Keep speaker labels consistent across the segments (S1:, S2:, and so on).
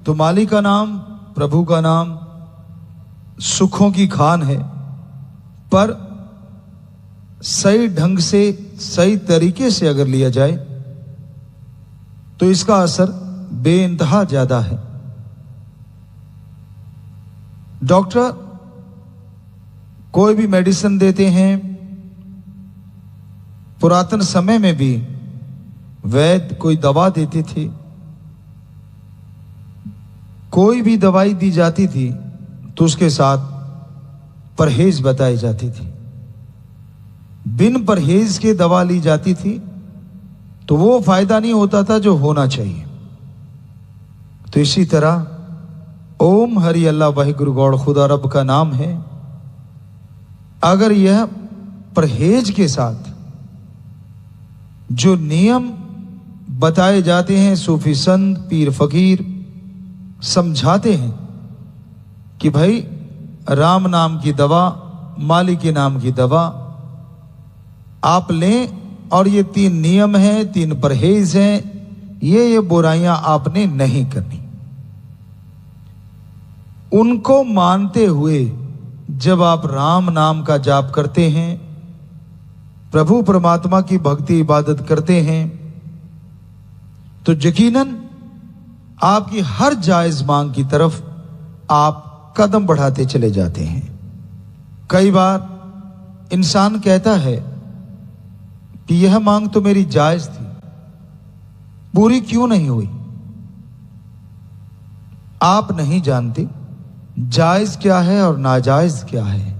S1: तो मालिक का नाम, प्रभु का नाम सुखों की खान है, पर सही ढंग से, सही तरीके से अगर लिया जाए तो इसका असर बेइंतहा ज्यादा है। डॉक्टर कोई भी मेडिसिन देते हैं, पुरातन समय में भी वैद्य कोई दवा देते थे, कोई भी दवाई दी जाती थी तो उसके साथ परहेज बताई जाती थी। बिन परहेज के दवा ली जाती थी तो वो फायदा नहीं होता था जो होना चाहिए। तो इसी तरह ओम हरि अल्लाह वाहिगुरु गौड़ खुदा रब का नाम है, अगर यह परहेज के साथ जो नियम बताए जाते हैं, सूफी संत पीर फकीर समझाते हैं कि भाई राम नाम की दवा, मालिक के नाम की दवा आप लें, और ये 3 नियम हैं, 3 परहेज हैं, ये बुराइयां आपने नहीं करनी। उनको मानते हुए जब आप राम नाम का जाप करते हैं, प्रभु परमात्मा की भक्ति इबादत करते हैं, तो यकीनन आपकी हर जायज मांग की तरफ आप कदम बढ़ाते चले जाते हैं। कई बार इंसान कहता है कि यह मांग तो मेरी जायज थी, पूरी क्यों नहीं हुई? आप नहीं जानते जायज क्या है और नाजायज क्या है।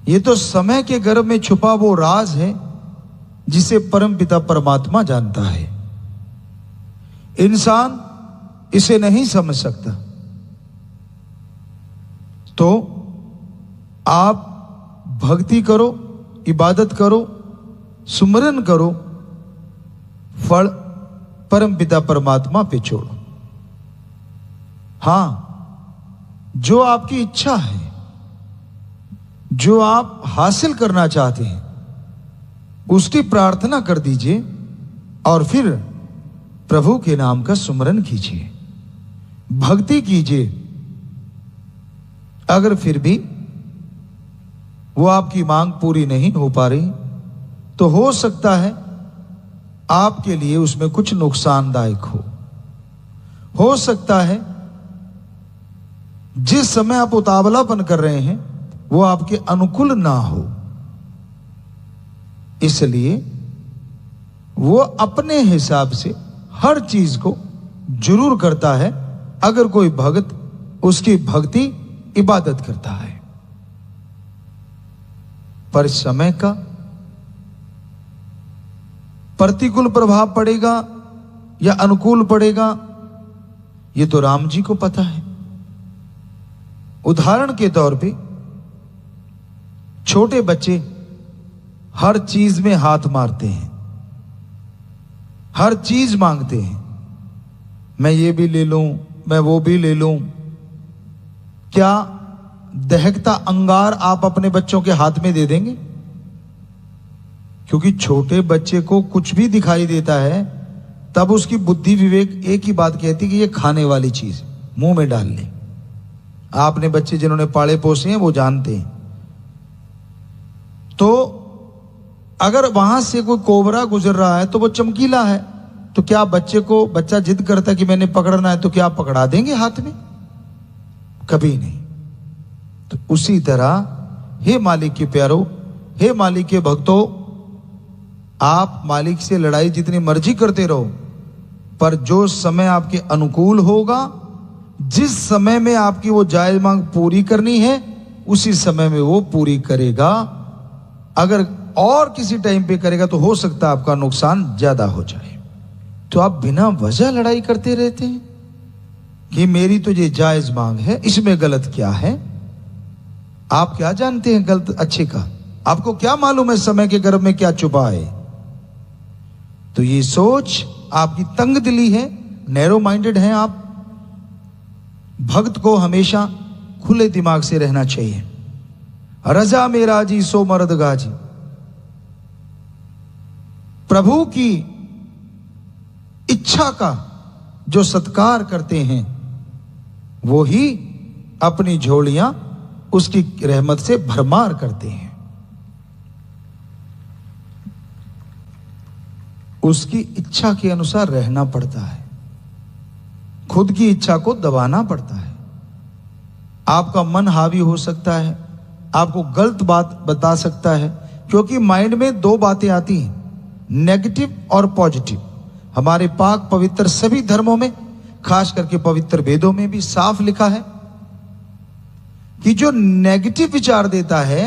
S1: ये तो समय के गर्भ में छुपा वो राज है जिसे परम पिता परमात्मा जानता है। इंसान इसे नहीं समझ सकता। तो आप भक्ति करो, इबादत करो, सुमरन करो, फल परम पिता परमात्मा पे छोड़ो। हां, जो आपकी इच्छा है, जो आप हासिल करना चाहते हैं, उसकी प्रार्थना कर दीजिए और फिर प्रभु के नाम का सुमरन कीजिए, भक्ति कीजिए। अगर फिर भी वो आपकी मांग पूरी नहीं हो पा रही तो हो सकता है आपके लिए उसमें कुछ नुकसानदायक हो सकता है जिस समय आप उतावलापन कर रहे हैं वो आपके अनुकूल ना हो, इसलिए वो अपने हिसाब से हर चीज को जरूर करता है अगर कोई भक्त उसकी भक्ति इबादत करता है। पर समय का प्रतिकूल प्रभाव पड़ेगा या अनुकूल पड़ेगा, ये तो राम जी को पता है। उदाहरण के तौर पे छोटे बच्चे हर चीज में हाथ मारते हैं, हर चीज मांगते हैं, मैं ये भी ले लूं, मैं वो भी ले लूं। क्या दहकता अंगार आप अपने बच्चों के हाथ में दे देंगे? क्योंकि छोटे बच्चे को कुछ भी दिखाई देता है तब उसकी बुद्धि विवेक एक ही बात कहती है कि ये खाने वाली चीज मुंह में डाल ले। आपने बच्चे जिन्होंने पाले पोसे हैं वो जानते हैं। तो अगर वहां से कोई कोबरा गुजर रहा है तो वो चमकीला है, तो क्या बच्चा जिद करता है कि मैंने पकड़ना है, तो क्या आप पकड़ा देंगे हाथ में? कभी नहीं। तो उसी तरह हे मालिक के प्यारो, हे मालिक के भक्तों, आप मालिक से लड़ाई जितनी मर्जी करते रहो, पर जो समय आपके अनुकूल होगा, जिस समय में आपकी वो जायज मांग पूरी करनी है उसी समय में वो पूरी करेगा। अगर और किसी टाइम पे करेगा तो हो सकता है आपका नुकसान ज्यादा हो जाए। तो आप बिना वजह लड़ाई करते रहते हैं कि मेरी तो ये जायज मांग है, इसमें गलत क्या है? आप क्या जानते हैं गलत अच्छे का? आपको क्या मालूम है समय के गर्भ में क्या छुपा है? तो ये सोच आपकी तंग दिली है, नैरो माइंडेड हैं आप। भक्त को हमेशा खुले दिमाग से रहना चाहिए। रजा में राजी सो मर्द गाजी। प्रभु की इच्छा का जो सत्कार करते हैं वो ही अपनी झोलियां उसकी रहमत से भरमार करते हैं। उसकी इच्छा के अनुसार रहना पड़ता है, खुद की इच्छा को दबाना पड़ता है। आपका मन हावी हो सकता है, आपको गलत बात बता सकता है, क्योंकि माइंड में दो बातें आती हैं, नेगेटिव और पॉजिटिव। हमारे पाक पवित्र सभी धर्मों में, खास करके पवित्र वेदों में भी साफ लिखा है कि जो नेगेटिव विचार देता है,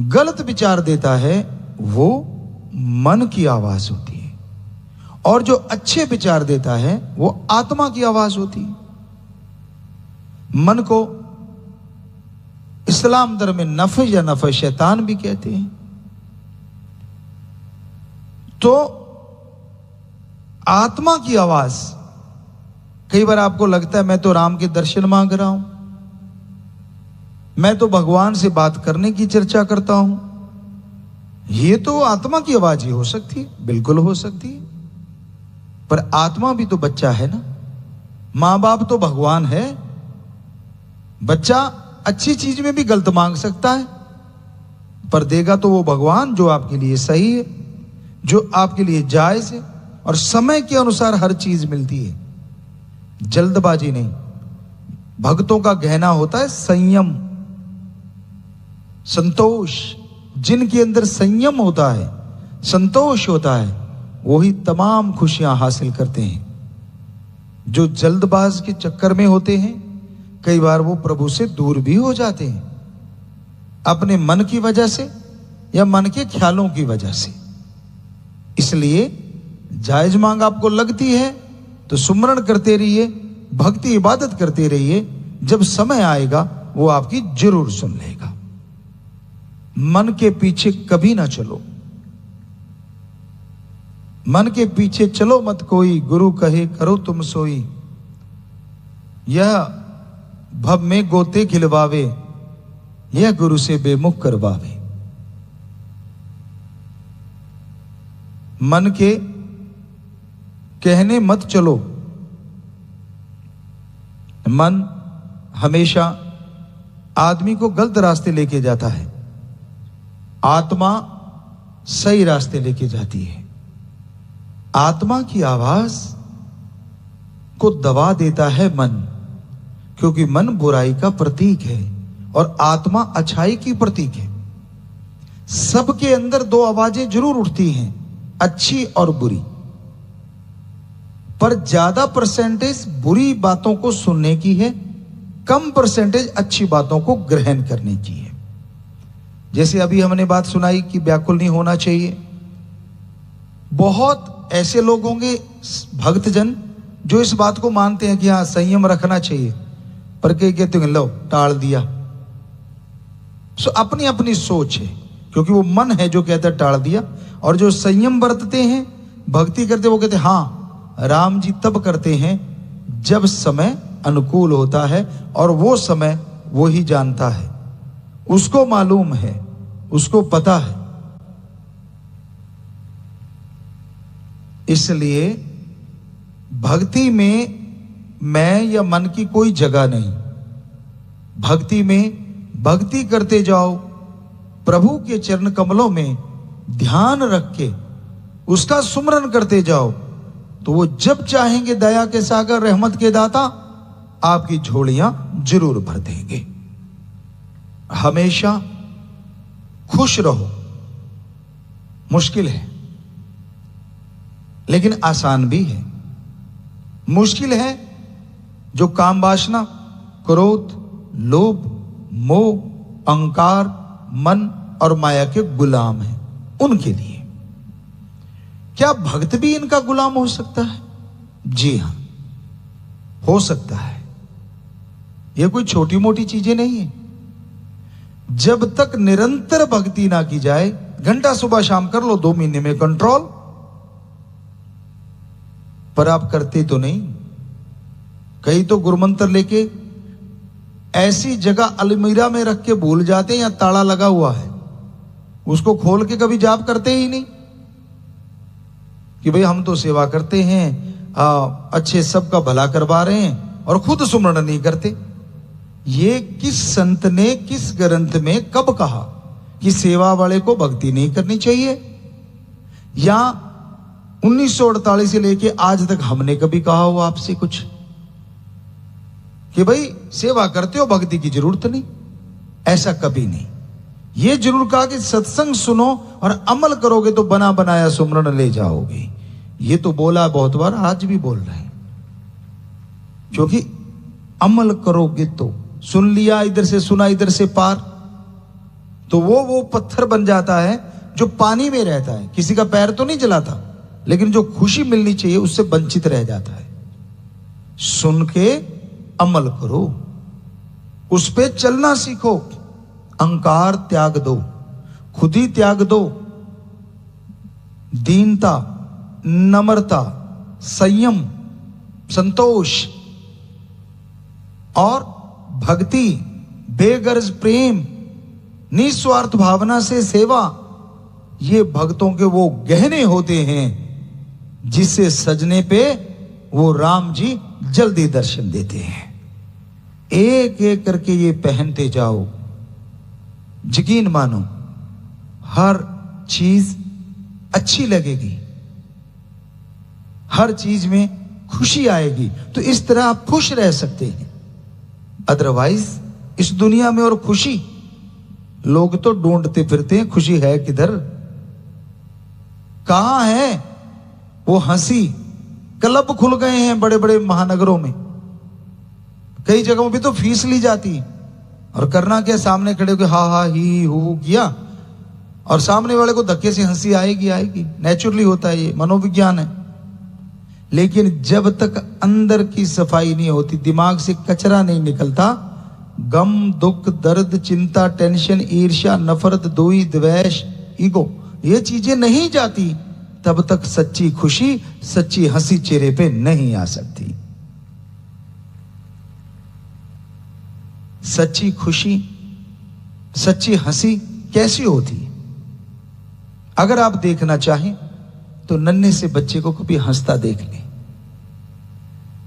S1: गलत विचार देता है, वो मन की आवाज होती है, और जो अच्छे विचार देता है वो आत्मा की आवाज होती है। मन को इस्लाम धर्म में नफ़ या नफ़ शैतान भी कहते हैं। तो आत्मा की आवाज, कई बार आपको लगता है मैं तो राम के दर्शन मांग रहा हूं, मैं तो भगवान से बात करने की चर्चा करता हूं, ये तो आत्मा की आवाज ही हो सकती है। बिल्कुल हो सकती है, पर आत्मा भी तो बच्चा है ना, मां बाप तो भगवान है। बच्चा अच्छी चीज में भी गलत मांग सकता है, पर देगा तो वो भगवान जो आपके लिए सही है, जो आपके लिए जायज है, और समय के अनुसार हर चीज मिलती है, जल्दबाजी नहीं। भक्तों का गहना होता है संयम, संतोष। जिनके अंदर संयम होता है, संतोष होता है, वही तमाम खुशियां हासिल करते हैं। जो जल्दबाज के चक्कर में होते हैं, कई बार वो प्रभु से दूर भी हो जाते हैं, अपने मन की वजह से या मन के ख्यालों की वजह से। इसलिए जायज मांग आपको लगती है तो सुमरण करते रहिए, भक्ति इबादत करते रहिए। जब समय आएगा वो आपकी जरूर सुन लेगा। मन के पीछे कभी ना चलो, मन के पीछे चलो मत कोई, गुरु कहे करो तुम सोई। यह भव में गोते खिलवावे, यह गुरु से बेमुख करवावे। मन के कहने मत चलो। मन हमेशा आदमी को गलत रास्ते लेके जाता है, आत्मा सही रास्ते लेके जाती है। आत्मा की आवाज को दबा देता है मन, क्योंकि मन बुराई का प्रतीक है और आत्मा अच्छाई की प्रतीक है। सबके अंदर दो आवाजें जरूर उठती हैं, अच्छी और बुरी, पर ज्यादा परसेंटेज बुरी बातों को सुनने की है, कम परसेंटेज अच्छी बातों को ग्रहण करने की है। जैसे अभी हमने बात सुनाई कि व्याकुल नहीं होना चाहिए। बहुत ऐसे लोग होंगे भक्तजन जो इस बात को मानते हैं कि हाँ संयम रखना चाहिए, पर कई कहते हैं लो टाल दिया। सो अपनी अपनी सोच है, क्योंकि वो मन है जो कहता है टाल दिया, और जो संयम बरतते हैं, भक्ति करते, वो कहते हैं हाँ राम जी तब करते हैं जब समय अनुकूल होता है, और वो समय वो ही जानता है, उसको मालूम है, उसको पता है। इसलिए भक्ति में मैं या मन की कोई जगह नहीं। भक्ति में भक्ति करते जाओ, प्रभु के चरण कमलों में ध्यान रख के उसका सुमरन करते जाओ, तो वो जब चाहेंगे दया के सागर रहमत के दाता आपकी झोलियां जरूर भर देंगे। हमेशा खुश रहो। मुश्किल है लेकिन आसान भी है। मुश्किल है जो काम वासना, क्रोध, लोभ, मोह, अहंकार, मन और माया के गुलाम हैं, उनके लिए। क्या भक्त भी इनका गुलाम हो सकता है? जी हां, हो सकता है। यह कोई छोटी मोटी चीजें नहीं है। जब तक निरंतर भक्ति ना की जाए, घंटा सुबह शाम कर लो, 2 महीने में कंट्रोल, पर आप करते तो नहीं। कई तो गुरुमंत्र लेके ऐसी जगह अलमीरा में रख के भूल जाते हैं, या ताला लगा हुआ है, उसको खोल के कभी जाप करते ही नहीं कि भाई हम तो सेवा करते हैं, अच्छे सबका भला करवा रहे हैं और खुद सुमरण नहीं करते। ये किस संत ने किस ग्रंथ में कब कहा कि सेवा वाले को भक्ति नहीं करनी चाहिए? या 1948 से लेके आज तक हमने कभी कहा हो आपसे कुछ कि भाई सेवा करते हो भक्ति की जरूरत नहीं? ऐसा कभी नहीं। ये जरूर कहा कि सत्संग सुनो और अमल करोगे तो बना बनाया सुमरण ले जाओगे। ये तो बोला बहुत बार, आज भी बोल रहे हैं, क्योंकि अमल करोगे तो सुन लिया इधर से, सुना इधर से पार, तो वो पत्थर बन जाता है जो पानी में रहता है। किसी का पैर तो नहीं जलाता, लेकिन जो खुशी मिलनी चाहिए उससे वंचित रह जाता है। सुन के अमल करो, उस पे चलना सीखो, अहंकार त्याग दो, खुद ही त्याग दो। दीनता, नम्रता, संयम, संतोष और भक्ति, बेगर्ज प्रेम, निस्वार्थ भावना से सेवा, ये भक्तों के वो गहने होते हैं जिससे सजने पे वो राम जी जल्दी दर्शन देते हैं। एक एक करके ये पहनते जाओ, यकीन मानो हर चीज अच्छी लगेगी, हर चीज में खुशी आएगी। तो इस तरह आप खुश रह सकते हैं। अदरवाइज इस दुनिया में और खुशी, लोग तो ढूंढते फिरते हैं खुशी है किधर, कहां है वो हंसी। क्लब खुल गए हैं बड़े बड़े महानगरों में, कई जगहों पे तो फीस ली जाती है, और करना क्या, सामने खड़े होकर हा हा ही हु किया और सामने वाले को धक्के से हंसी आएगी आएगी, नेचुरली होता है, ये मनोविज्ञान है। लेकिन जब तक अंदर की सफाई नहीं होती, दिमाग से कचरा नहीं निकलता, गम, दुख, दर्द, चिंता, टेंशन, ईर्ष्या, नफरत, दोई, द्वेष, ईगो, ये चीजें नहीं जाती, तब तक सच्ची खुशी, सच्ची हंसी चेहरे पे नहीं आ सकती। सच्ची खुशी, सच्ची हंसी कैसी होती है? अगर आप देखना चाहें तो नन्हे से बच्चे को कभी हंसता देख लें,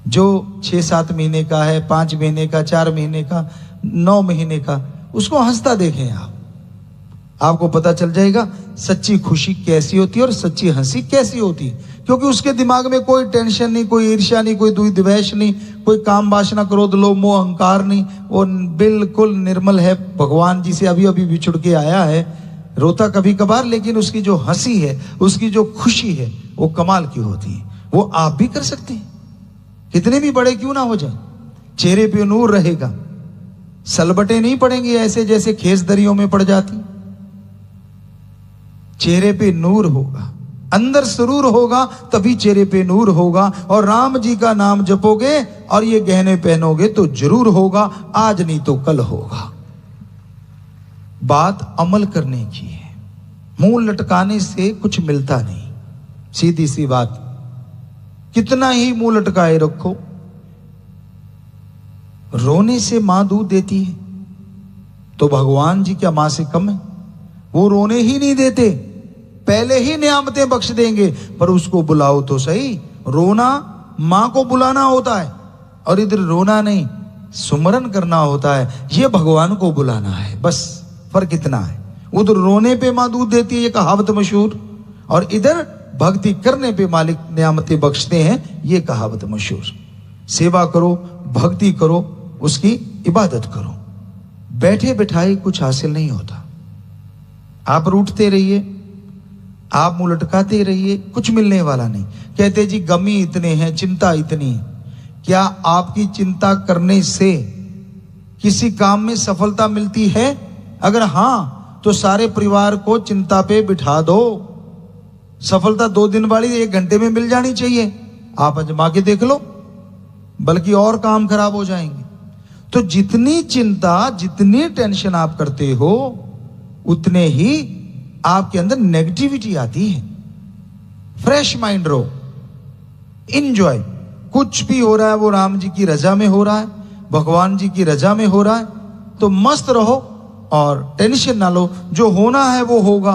S1: जो 6-7 महीने का है, 5 महीने का, 4 महीने का, 9 महीने का, उसको हंसता देखें आप, आपको पता चल जाएगा सच्ची खुशी कैसी होती है और सच्ची हंसी कैसी होती है। क्योंकि उसके दिमाग में कोई टेंशन नहीं, कोई ईर्ष्या नहीं, कोई द्वेष नहीं, कोई काम वासना, क्रोध, लोभ, मोह, अहंकार नहीं, वो बिल्कुल निर्मल है। भगवान जी से अभी अभी बिछुड़ के आया है, रोता कभी कभार, लेकिन उसकी जो हंसी है, उसकी जो खुशी है, वो कमाल की होती है। वो आप भी कर सकते हैं, कितने भी बड़े क्यों ना हो जाए, चेहरे पे नूर रहेगा, सलबटे नहीं पड़ेंगे ऐसे जैसे खेस दरियों में पड़ जाती, चेहरे पे नूर होगा, अंदर सुरूर होगा, तभी चेहरे पे नूर होगा। और राम जी का नाम जपोगे और ये गहने पहनोगे तो जरूर होगा, आज नहीं तो कल होगा। बात अमल करने की है, मुंह लटकाने से कुछ मिलता नहीं, सीधी सी बात। कितना ही मुंह लटकाए रखो, रोने से मां दूध देती है तो भगवान जी क्या मां से कम है? वो रोने ही नहीं देते, पहले ही नियामतें बख्श देंगे, पर उसको बुलाओ तो सही। रोना मां को बुलाना होता है और इधर रोना नहीं, सुमरन करना होता है, ये भगवान को बुलाना है, बस फर्क इतना है। उधर रोने पे मां दूध देती है, ये कहावत मशहूर, और इधर भक्ति करने पे मालिक नियामतें बख्शते हैं, ये कहावत मशहूर। सेवा करो, भक्ति करो, उसकी इबादत करो, बैठे बैठाए कुछ हासिल नहीं होता। आप रूठते रहिए, आप मुंह लटकाते रहिए, कुछ मिलने वाला नहीं। कहते जी गमी इतने हैं, चिंता इतनी है। क्या आपकी चिंता करने से किसी काम में सफलता मिलती है? अगर हां तो सारे परिवार को चिंता पे बिठा दो, सफलता 2 दिन वाली 1 घंटे में मिल जानी चाहिए। आप आजमा के देख लो, बल्कि और काम खराब हो जाएंगे। तो जितनी चिंता, जितनी टेंशन आप करते हो, उतने ही आपके अंदर नेगेटिविटी आती है। फ्रेश माइंड रहो, इंजॉय, कुछ भी हो रहा है वो राम जी की रजा में हो रहा है, भगवान जी की रजा में हो रहा है, तो मस्त रहो और टेंशन ना लो। जो होना है वो होगा,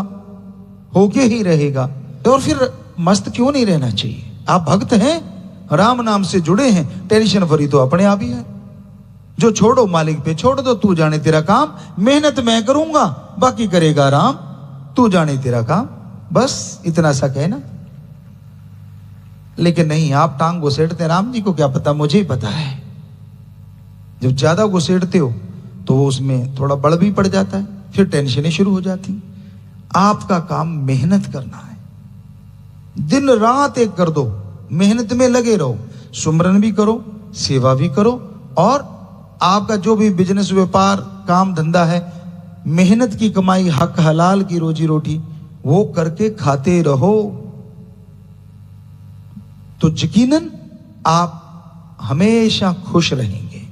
S1: होके ही रहेगा। और फिर मस्त क्यों नहीं रहना चाहिए? आप भक्त हैं, राम नाम से जुड़े हैं, टेंशन फ्री तो अपने आप ही है। जो छोड़ो मालिक पे छोड़ दो, तू जाने तेरा काम, मेहनत मैं करूंगा बाकी करेगा राम, तू जाने तेरा काम, बस इतना सा कहना। लेकिन नहीं, आप टांग घुसेड़ते हैं, राम जी को क्या पता, मुझे ही पता है। जब ज्यादा घुसेड़ते हो तो वो उसमें थोड़ा बड़ भी पड़ जाता है, फिर टेंशनें शुरू हो जाती। आपका काम मेहनत करना है, दिन रात एक कर दो, मेहनत में लगे रहो, सुमरन भी करो, सेवा भी करो, और आपका जो भी बिजनेस व्यापार काम धंधा है, मेहनत की कमाई, हक हलाल की रोजी रोटी वो करके खाते रहो, तो यकीनन आप हमेशा खुश रहेंगे।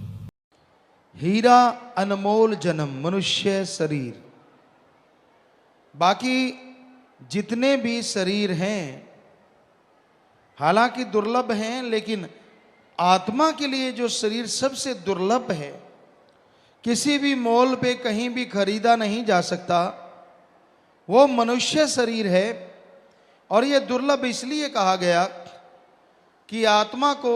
S1: हीरा अनमोल जन्म मनुष्य शरीर। बाकी जितने भी शरीर हैं हालांकि दुर्लभ हैं, लेकिन आत्मा के लिए जो शरीर सबसे दुर्लभ है, किसी भी मोल पे कहीं भी खरीदा नहीं जा सकता, वो मनुष्य शरीर है। और ये दुर्लभ इसलिए कहा गया कि आत्मा को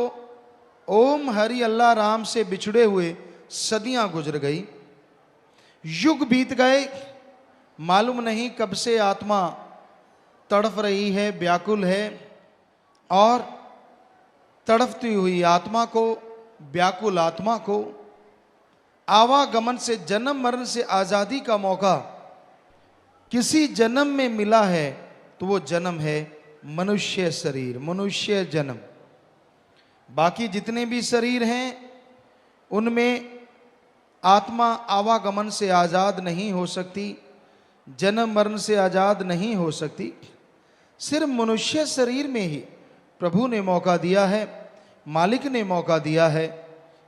S1: ओम हरि अल्लाह राम से बिछड़े हुए सदियां गुजर गई, युग बीत गए, मालूम नहीं कब से आत्मा तड़फ रही है, व्याकुल है, और तड़फती हुई आत्मा को, व्याकुल आत्मा को आवागमन से, जन्म मरण से आजादी का मौका किसी जन्म में मिला है तो वो जन्म है मनुष्य शरीर, मनुष्य जन्म। बाकी जितने भी शरीर हैं उनमें आत्मा आवागमन से आजाद नहीं हो सकती, जन्म मरण से आजाद नहीं हो सकती। सिर्फ मनुष्य शरीर में ही प्रभु ने मौका दिया है, मालिक ने मौका दिया है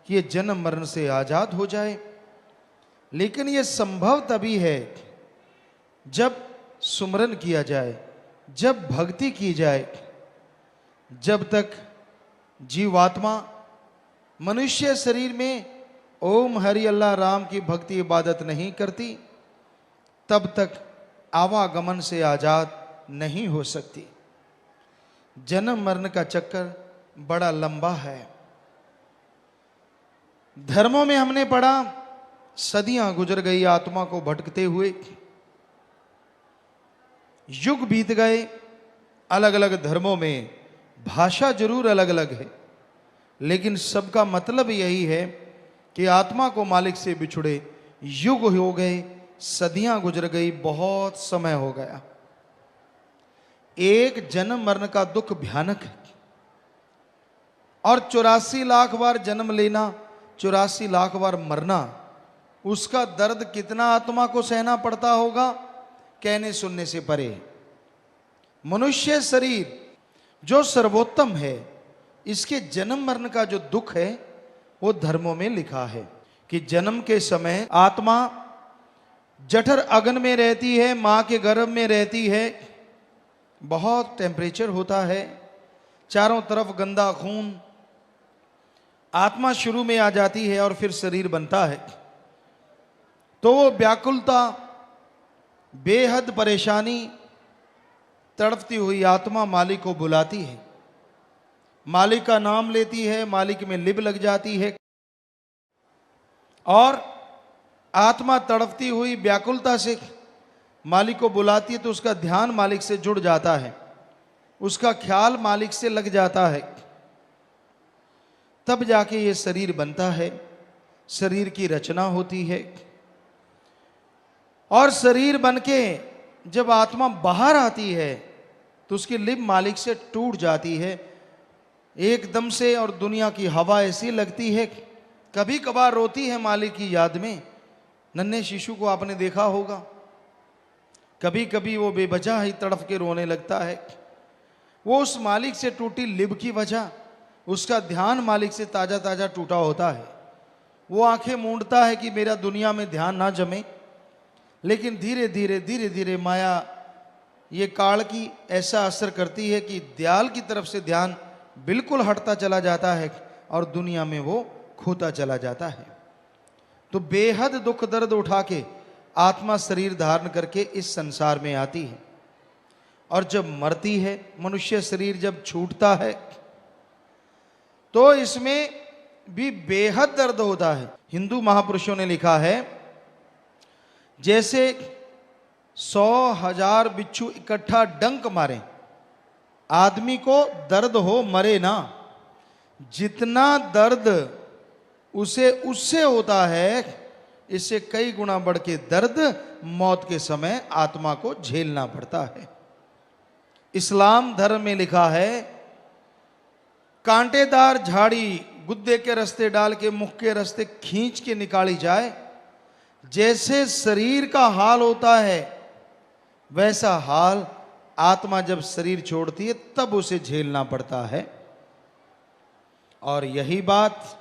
S1: कि ये जन्म मरण से आजाद हो जाए। लेकिन ये संभव तभी है जब सुमरन किया जाए, जब भक्ति की जाए। जब तक जीवात्मा मनुष्य शरीर में ओम हरि अल्लाह राम की भक्ति इबादत नहीं करती, तब तक आवागमन से आजाद नहीं हो सकती। जन्म मरण का चक्कर बड़ा लंबा है। धर्मों में हमने पढ़ा सदियां गुजर गई आत्मा को भटकते हुए, युग बीत गए, अलग अलग धर्मों में भाषा जरूर अलग अलग है, लेकिन सबका मतलब यही है कि आत्मा को मालिक से बिछुड़े युग हो गए, सदियां गुजर गई, बहुत समय हो गया। एक जन्म मरण का दुख भयानक है, और 84 लाख बार जन्म लेना, 84 लाख बार मरना, उसका दर्द कितना आत्मा को सहना पड़ता होगा, कहने सुनने से परे। मनुष्य शरीर जो सर्वोत्तम है, इसके जन्म मरण का जो दुख है वो धर्मों में लिखा है कि जन्म के समय आत्मा जठर अग्न में रहती है, मां के गर्भ में रहती है, बहुत टेम्परेचर होता है, चारों तरफ गंदा खून, आत्मा शुरू में आ जाती है और फिर शरीर बनता है। तो वो व्याकुलता, बेहद परेशानी, तड़पती हुई आत्मा मालिक को बुलाती है, मालिक का नाम लेती है, मालिक में लिब लग जाती है, और आत्मा तड़पती हुई व्याकुलता से मालिक को बुलाती है, तो उसका ध्यान मालिक से जुड़ जाता है, उसका ख्याल मालिक से लग जाता है, तब जाके ये शरीर बनता है, शरीर की रचना होती है। और शरीर बनके जब आत्मा बाहर आती है तो उसकी लिब मालिक से टूट जाती है एकदम से, और दुनिया की हवा ऐसी लगती है, कभी कभार रोती है मालिक की याद में। नन्हे शिशु को आपने देखा होगा, कभी कभी वो बेवजह ही तड़फ के रोने लगता है। वो उस मालिक से टूटी लिब की वजह, उसका ध्यान मालिक से ताजा ताजा टूटा होता है। वो आंखें मूंदता है कि मेरा दुनिया में ध्यान ना जमे, लेकिन धीरे धीरे माया ये काल की ऐसा असर करती है कि दयाल की तरफ से ध्यान बिल्कुल हटता चला जाता है और दुनिया में वो खोता चला जाता है। तो बेहद दुख दर्द उठा के आत्मा शरीर धारण करके इस संसार में आती है, और जब मरती है, मनुष्य शरीर जब छूटता है, तो इसमें भी बेहद दर्द होता है। हिंदू महापुरुषों ने लिखा है, जैसे 100,000 बिच्छू इकट्ठा डंक मारे, आदमी को दर्द हो मरे ना, जितना दर्द उसे उससे होता है, इससे कई गुना बढ़ के दर्द मौत के समय आत्मा को झेलना पड़ता है। इस्लाम धर्म में लिखा है, कांटेदार झाड़ी गुद्दे के रास्ते डाल के मुख के रास्ते खींच के निकाली जाए, जैसे शरीर का हाल होता है वैसा हाल आत्मा जब शरीर छोड़ती है तब उसे झेलना पड़ता है। और यही बात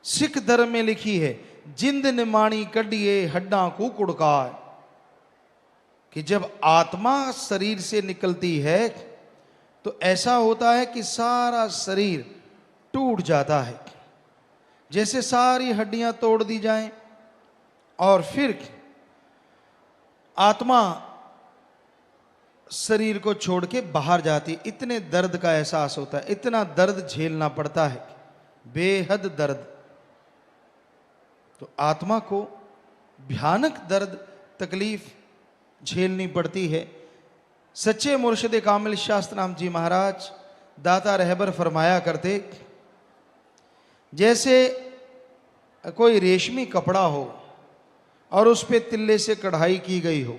S1: सिख धर्म में लिखी है, जिंद निमाणी कड्डिए हड्डा कुकुड़काय, कि जब आत्मा शरीर से निकलती है तो ऐसा होता है कि सारा शरीर टूट जाता है, जैसे सारी हड्डियां तोड़ दी जाएं, और फिर आत्मा शरीर को छोड़ के बाहर जाती। इतने दर्द का एहसास होता है, इतना दर्द झेलना पड़ता है, बेहद दर्द। तो आत्मा को भयानक दर्द तकलीफ झेलनी पड़ती है। सच्चे मुर्शिद कामिल शास्त्रनाम जी महाराज दाता रहबर फरमाया करते, जैसे कोई रेशमी कपड़ा हो और उस पे तिल्ले से कढ़ाई की गई हो,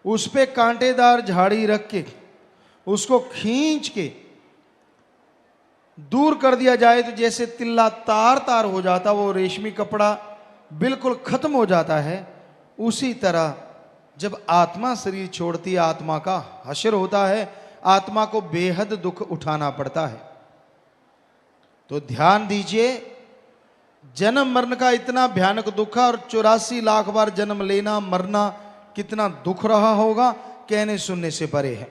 S1: उस पे कांटेदार झाड़ी रख के उसको खींच के दूर कर दिया जाए तो जैसे तिल्ला तार तार हो जाता, वो रेशमी कपड़ा बिल्कुल खत्म हो जाता है। उसी तरह जब आत्मा शरीर छोड़ती है, आत्मा का हश्र होता है, आत्मा को बेहद दुख उठाना पड़ता है। तो ध्यान दीजिए, जन्म मरण का इतना भयानक दुख है, और 84 लाख बार जन्म लेना मरना कितना दुख रहा होगा, कहने सुनने से परे है।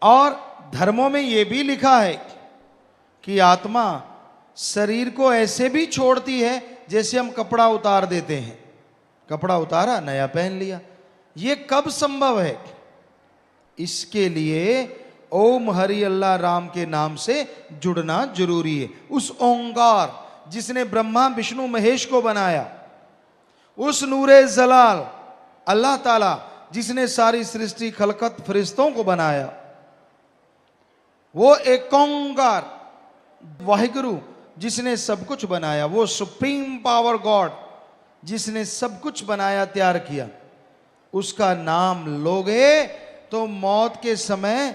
S1: और धर्मों में यह भी लिखा है कि आत्मा शरीर को ऐसे भी छोड़ती है जैसे हम कपड़ा उतार देते हैं, कपड़ा उतारा नया पहन लिया। यह कब संभव है? इसके लिए ओम हरि अल्लाह राम के नाम से जुड़ना जरूरी है। उस ओंकार जिसने ब्रह्मा विष्णु महेश को बनाया, उस नूरे जलाल अल्लाह ताला जिसने सारी सृष्टि खलकत फरिश्तों को बनाया, वो एक ओंकार वाहिगुरु जिसने सब कुछ बनाया, वो सुप्रीम पावर गॉड जिसने सब कुछ बनाया तैयार किया, उसका नाम लोगे तो मौत के समय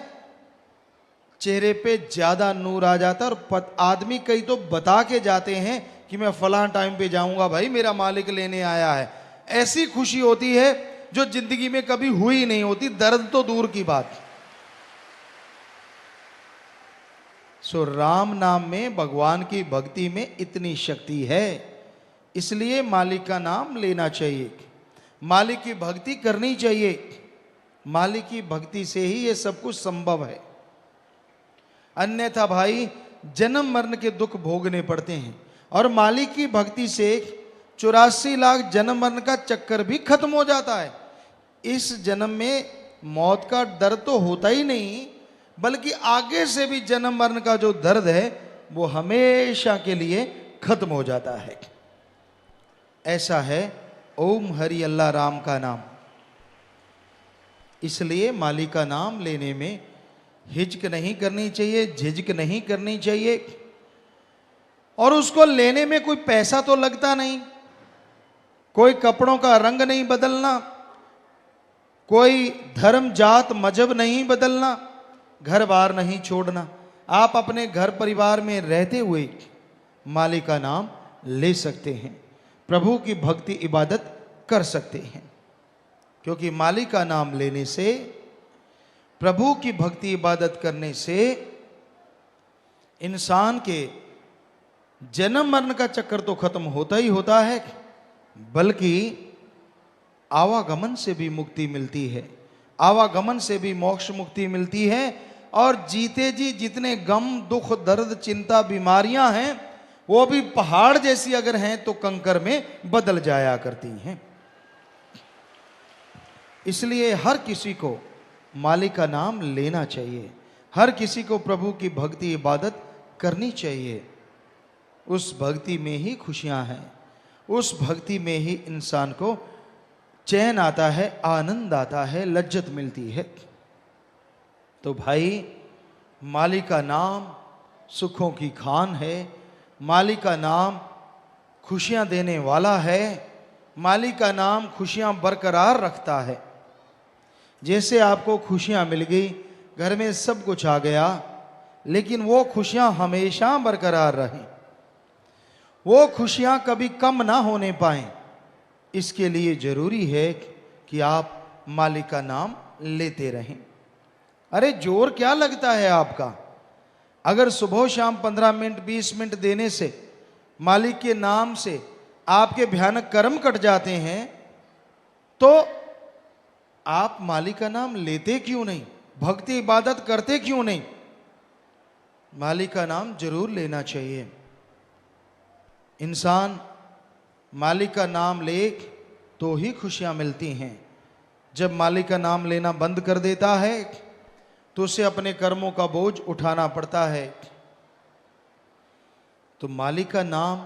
S1: चेहरे पे ज्यादा नूर आ जाता है। और आदमी कई तो बता के जाते हैं कि मैं फलां टाइम पे जाऊंगा, भाई मेरा मालिक लेने आया है। ऐसी खुशी होती है जो जिंदगी में कभी हुई नहीं होती, दर्द तो दूर की बात। सो राम नाम में, भगवान की भक्ति में इतनी शक्ति है, इसलिए मालिक का नाम लेना चाहिए, मालिक की भक्ति करनी चाहिए। मालिक की भक्ति से ही ये सब कुछ संभव है, अन्यथा भाई जन्म मरण के दुख भोगने पड़ते हैं। और मालिक की भक्ति से 84 लाख जन्म मरण का चक्कर भी खत्म हो जाता है। इस जन्म में मौत का दर्द तो होता ही नहीं, बल्कि आगे से भी जन्म मरण का जो दर्द है वो हमेशा के लिए खत्म हो जाता है। ऐसा है ओम हरि अल्लाह राम का नाम। इसलिए मालिक का नाम लेने में हिचक नहीं करनी चाहिए, झिझक नहीं करनी चाहिए। और उसको लेने में कोई पैसा तो लगता नहीं, कोई कपड़ों का रंग नहीं बदलना, कोई धर्म जात मजहब नहीं बदलना, घर बार नहीं छोड़ना। आप अपने घर परिवार में रहते हुए मालिक का नाम ले सकते हैं, प्रभु की भक्ति इबादत कर सकते हैं। क्योंकि मालिक का नाम लेने से, प्रभु की भक्ति इबादत करने से इंसान के जन्म मरण का चक्कर तो खत्म होता ही होता है, बल्कि आवागमन से भी मुक्ति मिलती है, आवागमन से भी मोक्ष मुक्ति मिलती है। और जीते जी जितने गम दुख दर्द चिंता बीमारियां हैं वो भी पहाड़ जैसी अगर हैं तो कंकर में बदल जाया करती हैं। इसलिए हर किसी को मालिक का नाम लेना चाहिए, हर किसी को प्रभु की भक्ति इबादत करनी चाहिए। उस भक्ति में ही खुशियां हैं, उस भक्ति में ही इंसान को चैन आता है, आनंद आता है, लज्जत मिलती है। तो भाई, मालिक का नाम सुखों की खान है, मालिक का नाम खुशियां देने वाला है, मालिक का नाम खुशियां बरकरार रखता है। जैसे आपको खुशियां मिल गई, घर में सब कुछ आ गया, लेकिन वो खुशियां हमेशा बरकरार रहें, वो खुशियां कभी कम ना होने पाएं, इसके लिए जरूरी है कि आप मालिक का नाम लेते रहें। अरे जोर क्या लगता है आपका? अगर सुबह शाम 15 मिनट 20 मिनट देने से मालिक के नाम से आपके भयानक कर्म कट जाते हैं, तो आप मालिक का नाम लेते क्यों नहीं? भक्ति इबादत करते क्यों नहीं? मालिक का नाम जरूर लेना चाहिए। इंसान मालिक का नाम ले तो ही खुशियां मिलती हैं। जब मालिक का नाम लेना बंद कर देता है तो उसे अपने कर्मों का बोझ उठाना पड़ता है। तो मालिक का नाम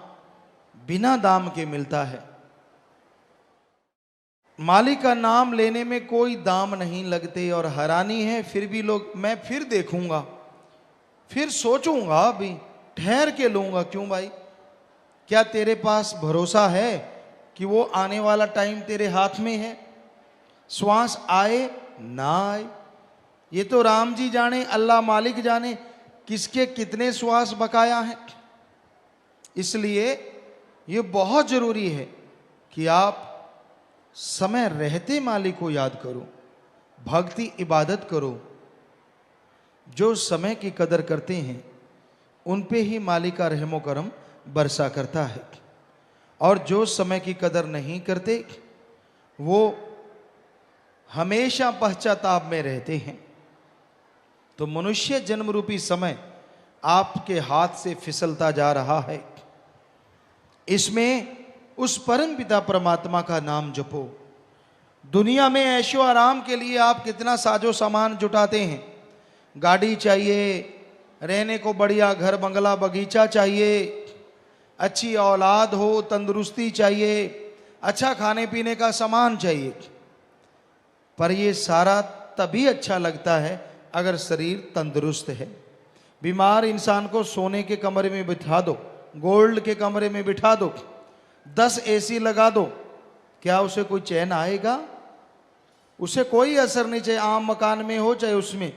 S1: बिना दाम के मिलता है। मालिक का नाम लेने में कोई दाम नहीं लगते, और हैरानी है फिर भी लोग, मैं फिर देखूंगा, फिर सोचूंगा, अभी ठहर के लूंगा। क्यों भाई? क्या तेरे पास भरोसा है कि वो आने वाला टाइम तेरे हाथ में है? श्वास आए ना आए, ये तो राम जी जाने, अल्लाह मालिक जाने किसके कितने श्वास बकाया हैं। इसलिए ये बहुत जरूरी है कि आप समय रहते मालिक को याद करो, भक्ति इबादत करो। जो समय की कदर करते हैं उन पे ही मालिक का रहमो करम बरसा करता है, और जो समय की कदर नहीं करते वो हमेशा पश्चाताप में रहते हैं। तो मनुष्य जन्म रूपी समय आपके हाथ से फिसलता जा रहा है। इसमें उस परम पिता परमात्मा का नाम जपो। दुनिया में ऐशो आराम के लिए आप कितना साजो सामान जुटाते हैं। गाड़ी चाहिए, रहने को बढ़िया घर बंगला बगीचा चाहिए, अच्छी औलाद हो, तंदुरुस्ती चाहिए, अच्छा खाने पीने का सामान चाहिए। पर ये सारा तभी अच्छा लगता है अगर शरीर तंदुरुस्त है। बीमार इंसान को सोने के कमरे में बिठा दो, गोल्ड के कमरे में बिठा दो, 10 एसी लगा दो, क्या उसे कोई चैन आएगा? उसे कोई असर नहीं, चाहे आम मकान में हो चाहे उसमें।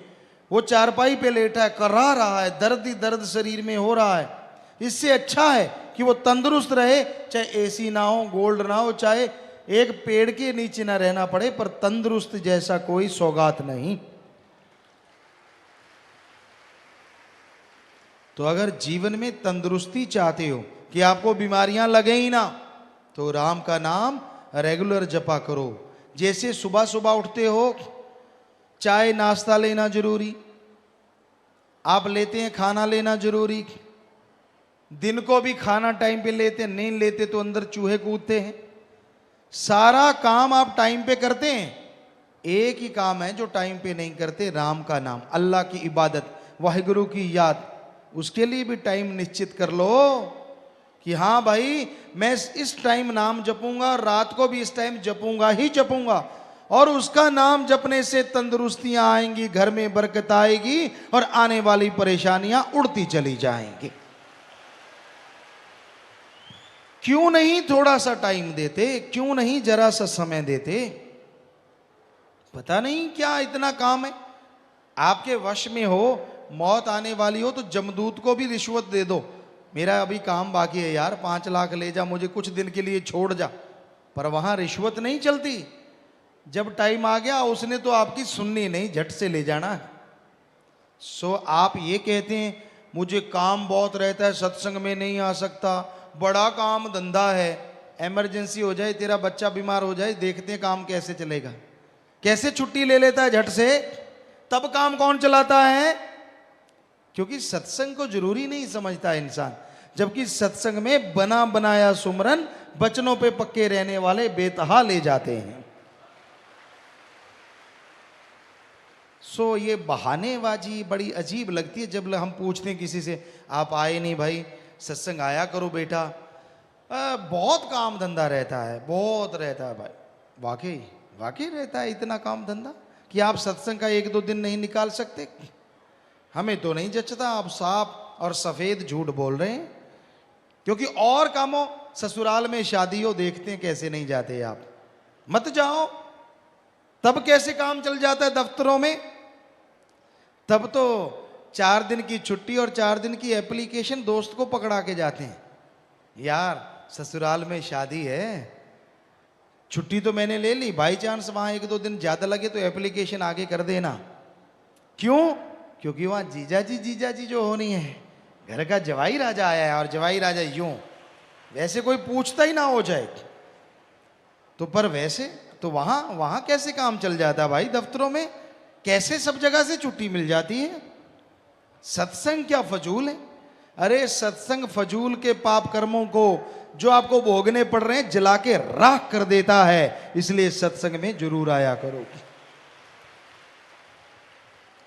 S1: वो चारपाई पे लेटा है, कर्रा रहा है, दर्द ही दर्द शरीर में हो रहा है। इससे अच्छा है कि वो तंदुरुस्त रहे, चाहे एसी ना हो, गोल्ड ना हो, चाहे एक पेड़ के नीचे ना रहना पड़े, पर तंदुरुस्त जैसा कोई सौगात नहीं। तो अगर जीवन में तंदुरुस्ती चाहते हो कि आपको बीमारियां लगे ही ना, तो राम का नाम रेगुलर जपा करो। जैसे सुबह सुबह उठते हो, चाय नाश्ता लेना जरूरी, आप लेते हैं, खाना लेना जरूरी, दिन को भी खाना टाइम पे लेते हैं, नहीं लेते तो अंदर चूहे कूदते हैं। सारा काम आप टाइम पे करते हैं। एक ही काम है जो टाइम पे नहीं करते, राम का नाम, अल्लाह की इबादत, वाहिगुरु की याद। उसके लिए भी टाइम निश्चित कर लो कि हाँ भाई, मैं इस टाइम नाम जपूंगा, रात को भी इस टाइम जपूंगा ही जपूंगा। और उसका नाम जपने से तंदुरुस्तियां आएंगी, घर में बरकत आएगी, और आने वाली परेशानियां उड़ती चली जाएंगी। क्यों नहीं थोड़ा सा टाइम देते? क्यों नहीं जरा सा समय देते? पता नहीं क्या इतना काम है आपके वश में हो, मौत आने वाली हो तो जमदूत को भी रिश्वत दे दो, मेरा अभी काम बाकी है यार, 5 लाख ले जा, मुझे कुछ दिन के लिए छोड़ जा। पर वहां रिश्वत नहीं चलती। जब टाइम आ गया उसने तो आपकी सुननी नहीं, झट से ले जाना है। सो आप ये कहते हैं मुझे काम बहुत रहता है, सत्संग में नहीं आ सकता, बड़ा काम धंधा है, इमरजेंसी हो जाए, तेरा बच्चा बीमार हो जाए, देखते हैं काम कैसे चलेगा। कैसे छुट्टी ले लेता है झट से, तब काम कौन चलाता है? क्योंकि सत्संग को जरूरी नहीं समझता इंसान। जबकि सत्संग में बना बनाया सुमरन बचनों पे पक्के रहने वाले बेतहा ले जाते हैं। सो ये बहानेबाजी बड़ी अजीब लगती है जब हम पूछते हैं किसी से, आप आए नहीं भाई, सत्संग आया करो बेटा। बहुत काम धंधा रहता है, बहुत रहता है भाई। वाकई वाकई रहता है इतना काम धंधा कि आप सत्संग का 1-2 दिन नहीं निकाल सकते? हमें तो नहीं जचता, आप साफ और सफेद झूठ बोल रहे हैं। क्योंकि और कामों, ससुराल में शादी हो, देखते हैं कैसे नहीं जाते आप, मत जाओ। तब कैसे काम चल जाता है दफ्तरों में? तब तो 4 दिन की छुट्टी और 4 दिन की एप्लीकेशन दोस्त को पकड़ा के जाते हैं। यार ससुराल में शादी है, छुट्टी तो मैंने ले ली, बाई चांस वहां 1-2 दिन ज्यादा लगे तो एप्लीकेशन आगे कर देना। क्यों? क्योंकि वहां जीजाजी जो होनी है, घर का जवाई राजा आया है, और जवाई राजा यूं, वैसे कोई पूछता ही ना हो जाए तो। पर वैसे तो वहां कैसे काम चल जाता है भाई दफ्तरों में? कैसे सब जगह से छुट्टी मिल जाती है? सत्संग क्या फजूल है? अरे सत्संग फजूल के पाप कर्मों को जो आपको भोगने पड़ रहे हैं जला के राख कर देता है। इसलिए सत्संग में जरूर आया करो।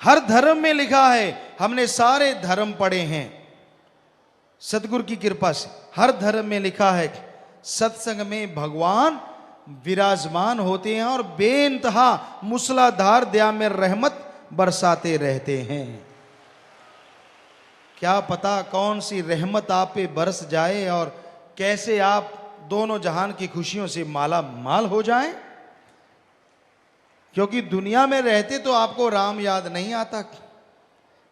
S1: हर धर्म में लिखा है, हमने सारे धर्म पढ़े हैं सदगुरु की कृपा से। हर धर्म में लिखा है सत्संग में भगवान विराजमान होते हैं और बेइंतहा मूसलाधार दया में रहमत बरसाते रहते हैं। क्या पता कौन सी रहमत आप पे बरस जाए और कैसे आप दोनों जहान की खुशियों से माला माल हो जाएं। क्योंकि दुनिया में रहते तो आपको राम याद नहीं आता,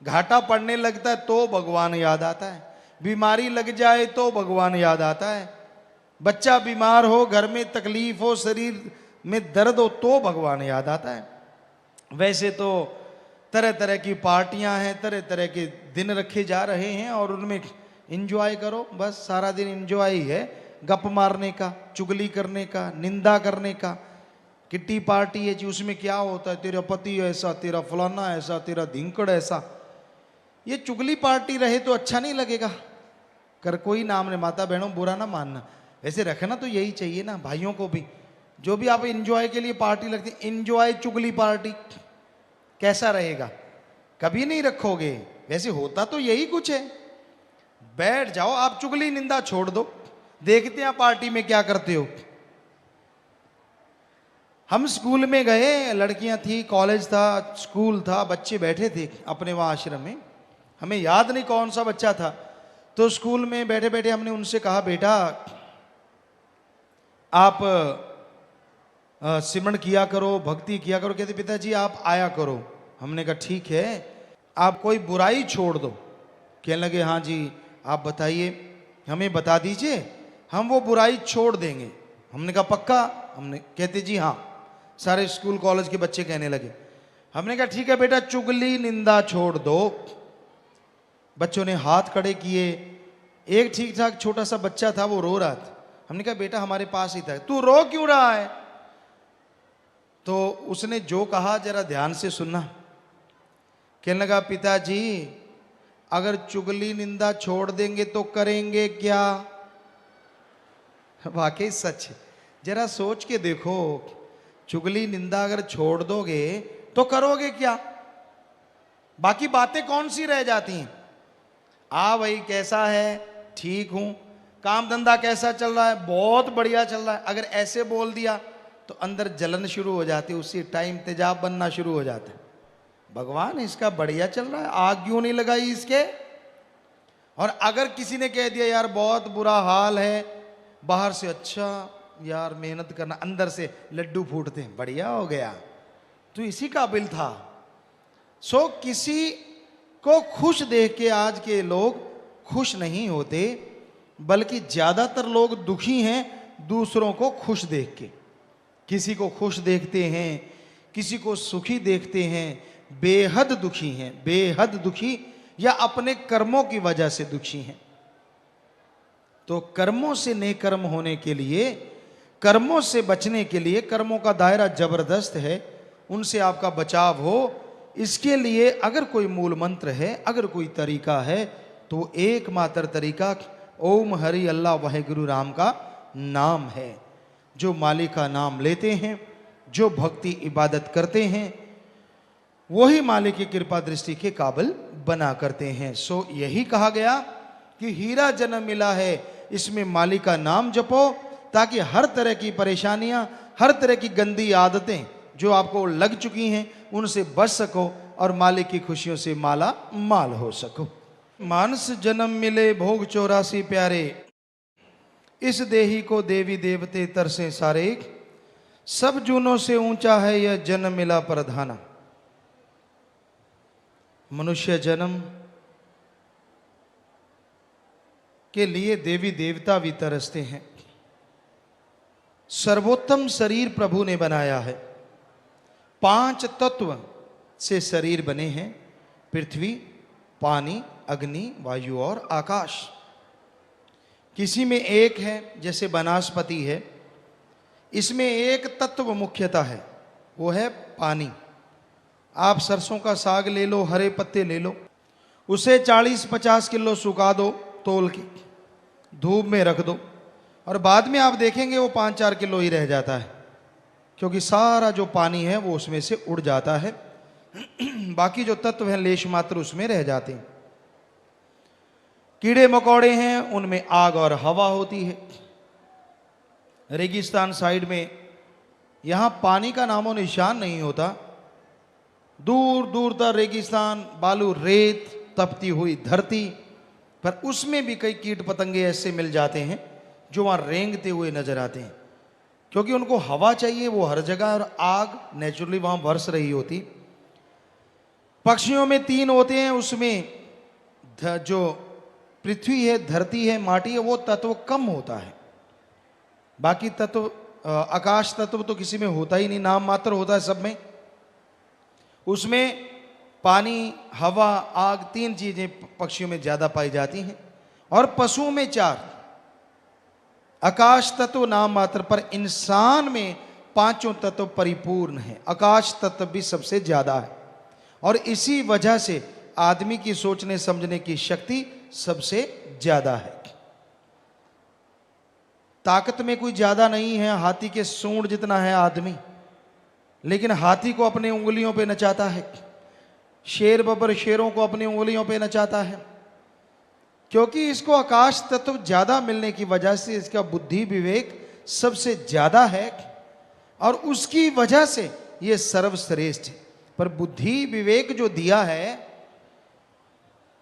S1: घाटा पड़ने लगता है तो भगवान याद आता है, बीमारी लग जाए तो भगवान याद आता है, बच्चा बीमार हो, घर में तकलीफ हो, शरीर में दर्द हो तो भगवान याद आता है। वैसे तो तरह तरह की पार्टियां हैं, तरह तरह के दिन रखे जा रहे हैं और उनमें एंजॉय करो, बस सारा दिन एंजॉय ही है, गप मारने का, चुगली करने का, निंदा करने का। किट्टी पार्टी है जी, उसमें क्या होता है, तेरा पति ऐसा, तेरा फलाना ऐसा, तेरा धिंकड़ ऐसा। ये चुगली पार्टी रहे तो अच्छा नहीं लगेगा। कर कोई नाम ने, माता बहनों बुरा ना मानना, वैसे रखना तो यही चाहिए ना भाइयों को भी। जो भी आप एंजॉय के लिए पार्टी लगती है, एंजॉय चुगली पार्टी कैसा रहेगा? कभी नहीं रखोगे। वैसे होता तो यही कुछ है। बैठ जाओ, आप चुगली निंदा छोड़ दो, देखते हैं पार्टी में क्या करते हो। हम स्कूल में गए, लड़कियां थी, कॉलेज था, स्कूल था, बच्चे बैठे थे अपने वहां आश्रम में, हमें याद नहीं कौन सा बच्चा था। तो स्कूल में बैठे बैठे हमने उनसे कहा, बेटा आप सिमरन किया करो, भक्ति किया करो। कहते पिताजी आप आया करो। हमने कहा ठीक है, आप कोई बुराई छोड़ दो। कहने लगे हाँ जी आप बताइए, हमें बता दीजिए, हम वो बुराई छोड़ देंगे। हमने कहा पक्का? हमने कहते जी हाँ। सारे स्कूल कॉलेज के बच्चे कहने लगे। हमने कहा ठीक है बेटा, चुगली निंदा छोड़ दो। बच्चों ने हाथ खड़े किए। एक ठीक ठाक छोटा सा बच्चा था, वो रो रहा था। हमने कहा बेटा हमारे पास ही था, तू रो क्यों रहा है? तो उसने जो कहा जरा ध्यान से सुनना। कहने लगा पिताजी अगर चुगली निंदा छोड़ देंगे तो करेंगे क्या? वाकई सच है, जरा सोच के देखो, चुगली निंदा अगर छोड़ दोगे तो करोगे क्या? बाकी बातें कौन सी रह जाती हैं? भाई कैसा है? ठीक हूं। काम धंधा कैसा चल रहा है? बहुत बढ़िया चल रहा है। अगर ऐसे बोल दिया तो अंदर जलन शुरू हो जाती है, उसी टाइम तेजाब बनना शुरू हो जाता है। भगवान इसका बढ़िया चल रहा है, आग क्यों नहीं लगाई इसके? और अगर किसी ने कह दिया यार बहुत बुरा हाल है, बाहर से अच्छा यार मेहनत करना, अंदर से लड्डू फूटते हैं, बढ़िया हो गया, तो इसी काबिल था। सो किसी को खुश देख के आज के लोग खुश नहीं होते, बल्कि ज्यादातर लोग दुखी हैं दूसरों को खुश देख के। किसी को खुश देखते हैं, किसी को सुखी देखते हैं, बेहद दुखी हैं, बेहद दुखी, या अपने कर्मों की वजह से दुखी हैं। तो कर्मों से नेकर्म होने के लिए, कर्मों से बचने के लिए, कर्मों का दायरा जबरदस्त है, उनसे आपका बचाव हो, इसके लिए अगर कोई मूल मंत्र है, अगर कोई तरीका है, तो एकमात्र तरीका ओम हरि अल्लाह वाहेगुरु राम का नाम है। जो मालिक का नाम लेते हैं, जो भक्ति इबादत करते हैं, वही मालिक की कृपा दृष्टि के काबिल बना करते हैं। सो यही कहा गया कि हीरा जन्म मिला है, इसमें मालिक का नाम जपो, ताकि हर तरह की परेशानियां, हर तरह की गंदी आदतें जो आपको लग चुकी हैं उनसे बच सको और मालिक की खुशियों से माला माल हो सको। मानस जन्म मिले भोग 84 प्यारे, इस देही को देवी देवते तरसे सारे, सब जूनों से ऊंचा है यह जन्म मिला प्रधाना। मनुष्य जन्म के लिए देवी देवता भी तरसते हैं। सर्वोत्तम शरीर प्रभु ने बनाया है। 5 तत्व से शरीर बने हैं, पृथ्वी, पानी, अग्नि, वायु और आकाश। किसी में एक है, जैसे वनस्पति है, इसमें एक तत्व मुख्यतः है, वो है पानी। आप सरसों का साग ले लो, हरे पत्ते ले लो, उसे 40-50 किलो सुखा दो, तोल के धूप में रख दो, और बाद में आप देखेंगे वो 5-4 किलो ही रह जाता है, क्योंकि सारा जो पानी है वो उसमें से उड़ जाता है। बाकी जो तत्व हैं लेश मात्र उसमें रह जाते हैं। कीड़े मकोड़े हैं, उनमें आग और हवा होती है। रेगिस्तान साइड में यहां पानी का नामो निशान नहीं होता, दूर दूर तक रेगिस्तान, बालू, रेत, तपती हुई धरती, पर उसमें भी कई कीट पतंगे ऐसे मिल जाते हैं जो वहां रेंगते हुए नजर आते हैं, क्योंकि उनको हवा चाहिए, वो हर जगह, और आग नेचुरली वहां बरस रही होती। पक्षियों में 3 होते हैं, उसमें जो पृथ्वी है, धरती है, माटी है, वो तत्व कम होता है। बाकी तत्व, आकाश तत्व तो किसी में होता ही नहीं, नाम मात्र होता है सब में। उसमें पानी, हवा, आग, 3 चीजें पक्षियों में ज्यादा पाई जाती हैं, और पशुओं में 4। आकाश तत्व नाम मात्र, पर इंसान में 5 तत्व परिपूर्ण है। आकाश तत्व भी सबसे ज्यादा है, और इसी वजह से आदमी की सोचने समझने की शक्ति सबसे ज्यादा है। ताकत में कोई ज्यादा नहीं है, हाथी के सूंड जितना है आदमी, लेकिन हाथी को अपने उंगलियों पे नचाता है, शेर बब्बर शेरों को अपनी उंगलियों पे नचाता है, क्योंकि इसको आकाश तत्व ज्यादा मिलने की वजह से इसका बुद्धि विवेक सबसे ज्यादा है, और उसकी वजह से यह सर्वश्रेष्ठ है। पर बुद्धि विवेक जो दिया है,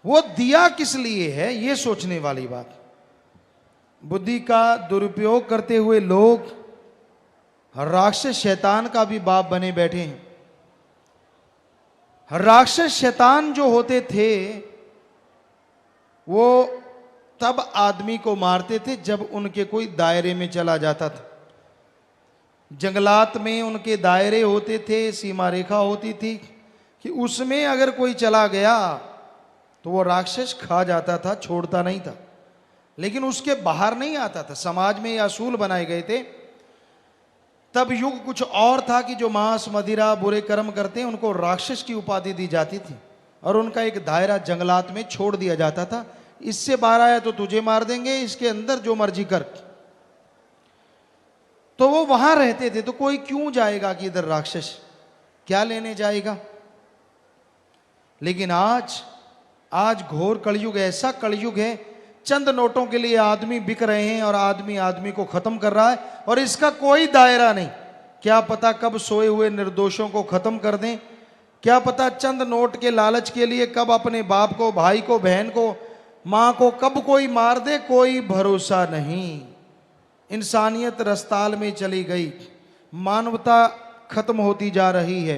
S1: वो दिया किस लिए है, ये सोचने वाली बात। बुद्धि का दुरुपयोग करते हुए लोग राक्षस शैतान का भी बाप बने बैठे हैं। राक्षस शैतान जो होते थे वो तब आदमी को मारते थे जब उनके कोई दायरे में चला जाता था। जंगलात में उनके दायरे होते थे, सीमा रेखा होती थी कि उसमें अगर कोई चला गया तो वो राक्षस खा जाता था, छोड़ता नहीं था। लेकिन उसके बाहर नहीं आता था। समाज में ये असूल बनाए गए थे। तब युग कुछ और था कि जो मांस, मदिरा, बुरे कर्म करते हैं उनको राक्षस की उपाधि दी जाती थी, और उनका एक दायरा जंगलात में छोड़ दिया जाता था। इससे बाहर आया तो तुझे मार देंगे, इसके अंदर जो मर्जी कर। तो वो वहां रहते थे। तो कोई क्यों जाएगा कि इधर राक्षस क्या लेने जाएगा। लेकिन आज घोर कलयुग, ऐसा कलयुग है, चंद नोटों के लिए आदमी बिक रहे हैं और आदमी आदमी को खत्म कर रहा है, और इसका कोई दायरा नहीं। क्या पता कब सोए हुए निर्दोषों को खत्म कर दें, क्या पता चंद नोट के लालच के लिए कब अपने बाप को, भाई को, बहन को, मां को कब कोई मार दे, कोई भरोसा नहीं। इंसानियत रस्ताल में चली गई, मानवता खत्म होती जा रही है,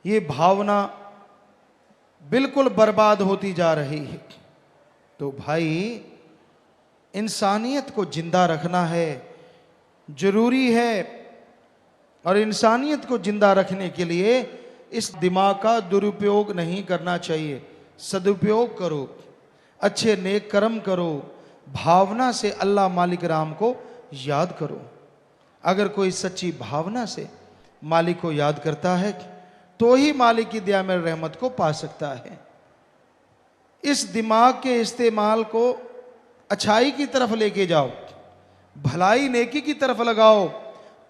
S1: ये भावना बिल्कुल बर्बाद होती जा रही है। तो भाई इंसानियत को जिंदा रखना है, जरूरी है। और इंसानियत को जिंदा रखने के लिए इस दिमाग का दुरुपयोग नहीं करना चाहिए। सदुपयोग करो, अच्छे नेक कर्म करो, भावना से अल्लाह मालिक राम को याद करो। अगर कोई सच्ची भावना से मालिक को याद करता है तो ही मालिक की दया में रहमत को पा सकता है। इस दिमाग के इस्तेमाल को अच्छाई की तरफ लेके जाओ, भलाई नेकी की तरफ लगाओ,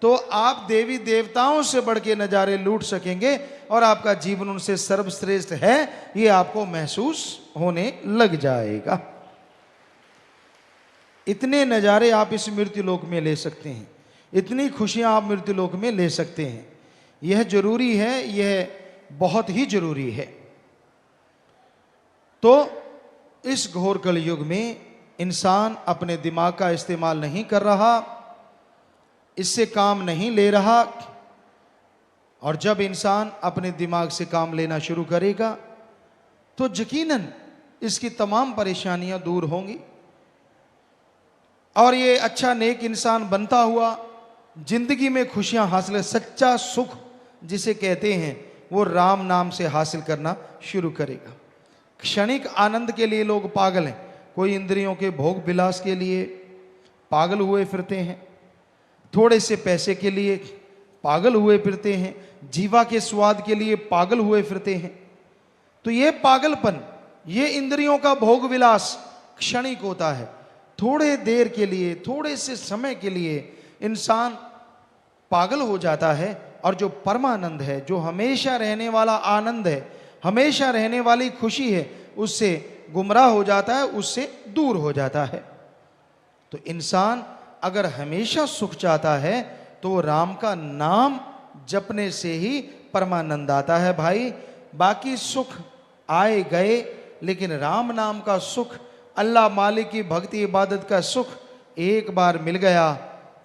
S1: तो आप देवी देवताओं से बढ़ के नजारे लूट सकेंगे और आपका जीवन उनसे सर्वश्रेष्ठ है ये आपको महसूस होने लग जाएगा। इतने नजारे आप इस मृत्युलोक में ले सकते हैं, इतनी खुशियां आप मृत्युलोक में ले सकते हैं। यह जरूरी है, यह बहुत ही जरूरी है। तो इस घोर कलयुग में इंसान अपने दिमाग का इस्तेमाल नहीं कर रहा, इससे काम नहीं ले रहा, और जब इंसान अपने दिमाग से काम लेना शुरू करेगा तो यकीनन इसकी तमाम परेशानियां दूर होंगी और ये अच्छा नेक इंसान बनता हुआ जिंदगी में खुशियां हासिल, सच्चा सुख जिसे कहते हैं, वो राम नाम से हासिल करना शुरू करेगा। क्षणिक आनंद के लिए लोग पागल हैं, कोई इंद्रियों के भोग विलास के लिए पागल हुए फिरते हैं, थोड़े से पैसे के लिए पागल हुए फिरते हैं, जीवा के स्वाद के लिए पागल हुए फिरते हैं। तो ये पागलपन, ये इंद्रियों का भोग विलास क्षणिक होता है। थोड़े देर के लिए, थोड़े से समय के लिए इंसान पागल हो जाता है, और जो परमानंद है, जो हमेशा रहने वाला आनंद है, हमेशा रहने वाली खुशी है, उससे गुमराह हो जाता है, उससे दूर हो जाता है। तो इंसान अगर हमेशा सुख चाहता है तो वो राम का नाम जपने से ही परमानंद आता है भाई। बाकी सुख आए गए, लेकिन राम नाम का सुख, अल्लाह मालिक की भक्ति इबादत का सुख एक बार मिल गया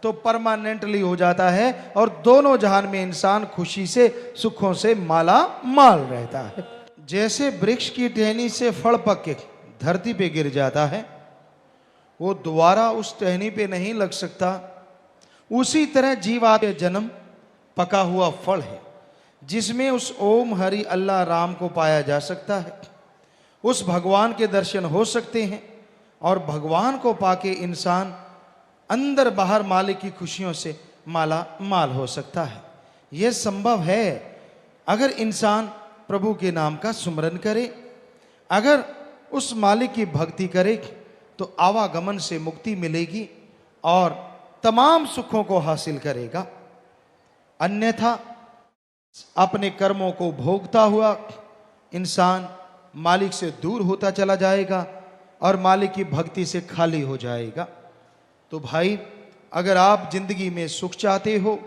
S1: तो परमानेंटली हो जाता है, और दोनों जहान में इंसान खुशी से, सुखों से माला माल रहता है। जैसे वृक्ष की टहनी से फल पक के धरती पे गिर जाता है, वो दोबारा उस टहनी पे नहीं लग सकता, उसी तरह जीवात्मा जन्म पका हुआ फल है जिसमें उस ओम हरि अल्लाह राम को पाया जा सकता है, उस भगवान के दर्शन हो सकते हैं, और भगवान को पाके इंसान अंदर बाहर मालिक की खुशियों से माला माल हो सकता है। यह संभव है अगर इंसान प्रभु के नाम का सुमरन करे, अगर उस मालिक की भक्ति करे तो आवागमन से मुक्ति मिलेगी और तमाम सुखों को हासिल करेगा। अन्यथा अपने कर्मों को भोगता हुआ इंसान मालिक से दूर होता चला जाएगा और मालिक की भक्ति से खाली हो जाएगा। तो भाई, अगर आप जिंदगी में सुख चाहते हो,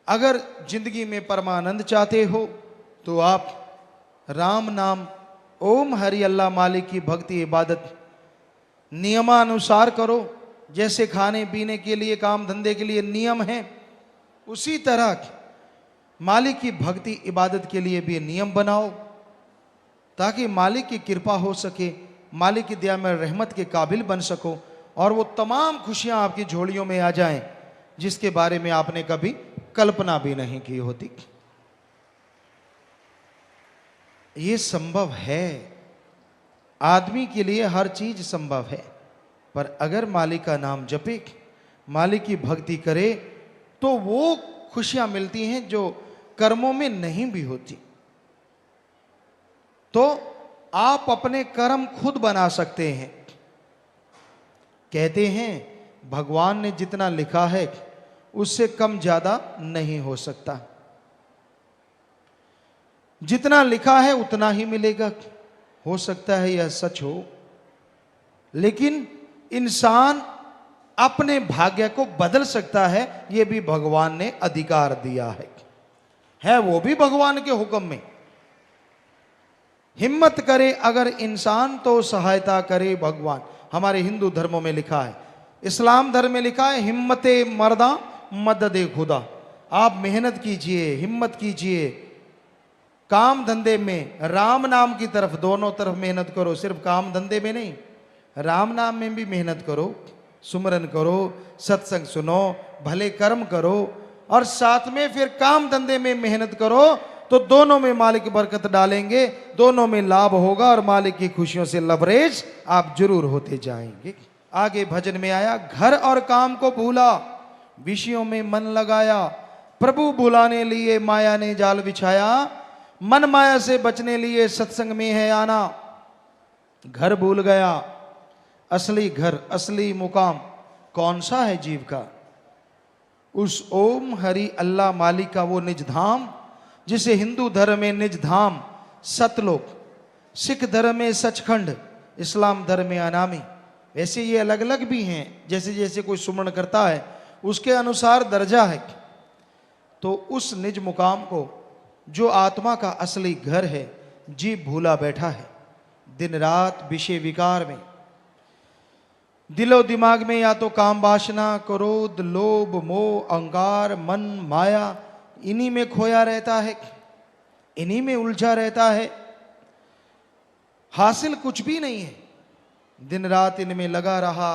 S1: अगर जिंदगी में परमानंद चाहते हो, तो आप राम नाम, ओम हरि अल्लाह मालिक की भक्ति इबादत नियमानुसार करो। जैसे खाने पीने के लिए, काम धंधे के लिए नियम है, उसी तरह मालिक की भक्ति इबादत के लिए भी नियम बनाओ, ताकि मालिक की कृपा हो सके, मालिक की दया में रहमत के काबिल बन सको, और वो तमाम खुशियां आपकी झोलियों में आ जाएं जिसके बारे में आपने कभी कल्पना भी नहीं की होती। ये संभव है, आदमी के लिए हर चीज संभव है, पर अगर मालिक का नाम जपे, मालिक की भक्ति करे, तो वो खुशियां मिलती हैं जो कर्मों में नहीं भी होती। तो आप अपने कर्म खुद बना सकते हैं। कहते हैं भगवान ने जितना लिखा है उससे कम ज्यादा नहीं हो सकता, जितना लिखा है उतना ही मिलेगा। हो सकता है यह सच हो, लेकिन इंसान अपने भाग्य को बदल सकता है, यह भी भगवान ने अधिकार दिया है वो भी भगवान के हुक्म में। हिम्मत करे अगर इंसान तो सहायता करे भगवान। हमारे हिंदू धर्मों में लिखा है, इस्लाम धर्म में लिखा है, हिम्मते मर्दा मददे खुदा। आप मेहनत कीजिए, हिम्मत कीजिए, काम धंधे में राम नाम की तरफ, दोनों तरफ मेहनत करो, सिर्फ काम धंधे में नहीं, राम नाम में भी मेहनत करो, सुमरन करो, सत्संग सुनो, भले कर्म करो, और साथ में फिर काम धंधे में मेहनत करो, तो दोनों में मालिक बरकत डालेंगे, दोनों में लाभ होगा, और मालिक की खुशियों से लबरेज आप जरूर होते जाएंगे। आगे भजन में आया, घर और काम को भूला, विषयों में मन लगाया, प्रभु बुलाने लिए माया ने जाल बिछाया, मन माया से बचने लिए सत्संग में है आना। घर भूल गया, असली घर, असली मुकाम कौन सा है जीव का? उस ओम हरि अल्लाह मालिक का वो निज धाम, जिसे हिंदू धर्म में निज धाम सतलोक, सिख धर्म में सचखंड, इस्लाम धर्म में अनामी। वैसे ये अलग अलग भी हैं, जैसे जैसे कोई सुमरण करता है उसके अनुसार दर्जा है। तो उस निज मुकाम को जो आत्मा का असली घर है, जीव भूला बैठा है दिन रात विषय विकार में। दिलो दिमाग में या तो काम वासना, क्रोध, लोभ, मोह, अहंकार, मन, माया, इन्हीं में खोया रहता है, इन्हीं में उलझा रहता है। हासिल कुछ भी नहीं है, दिन रात इनमें लगा रहा।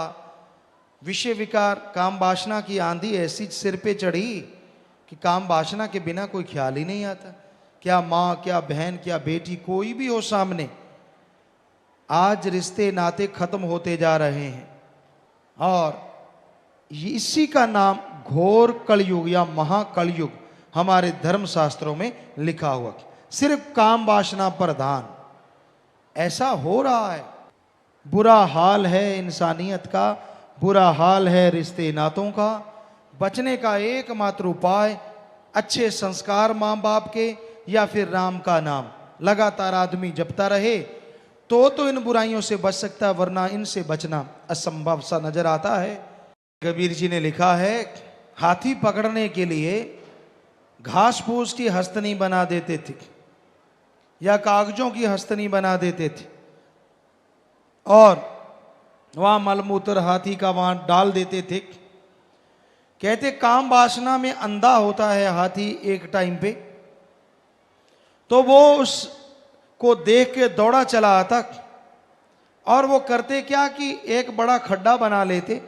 S1: विषय विकार, काम वासना की आंधी ऐसी सिर पे चढ़ी कि काम वासना के बिना कोई ख्याल ही नहीं आता। क्या माँ, क्या बहन, क्या बेटी, कोई भी हो सामने, आज रिश्ते नाते खत्म होते जा रहे हैं। और इसी का नाम घोर कलयुग या महाकलयुग हमारे धर्म शास्त्रों में लिखा हुआ। सिर्फ काम वासना प्रधान ऐसा हो रहा है। बुरा हाल है इंसानियत का, बुरा हाल है रिश्ते नातों का। बचने का एकमात्र उपाय अच्छे संस्कार माँ बाप के या फिर राम का नाम लगातार आदमी जपता रहे तो इन बुराइयों से बच सकता, वरना इनसे बचना असंभव सा नजर आता है। कबीर जी ने लिखा है, हाथी पकड़ने के लिए घास फूस की हस्तनी बना देते थे या कागजों की हस्तनी बना देते थे और वहां मलमूत्र हाथी का वहां डाल देते थे। कहते काम वासना में अंधा होता है हाथी एक टाइम पे, तो वो उसको देख के दौड़ा चला आता और वो करते क्या कि एक बड़ा खड्डा बना लेते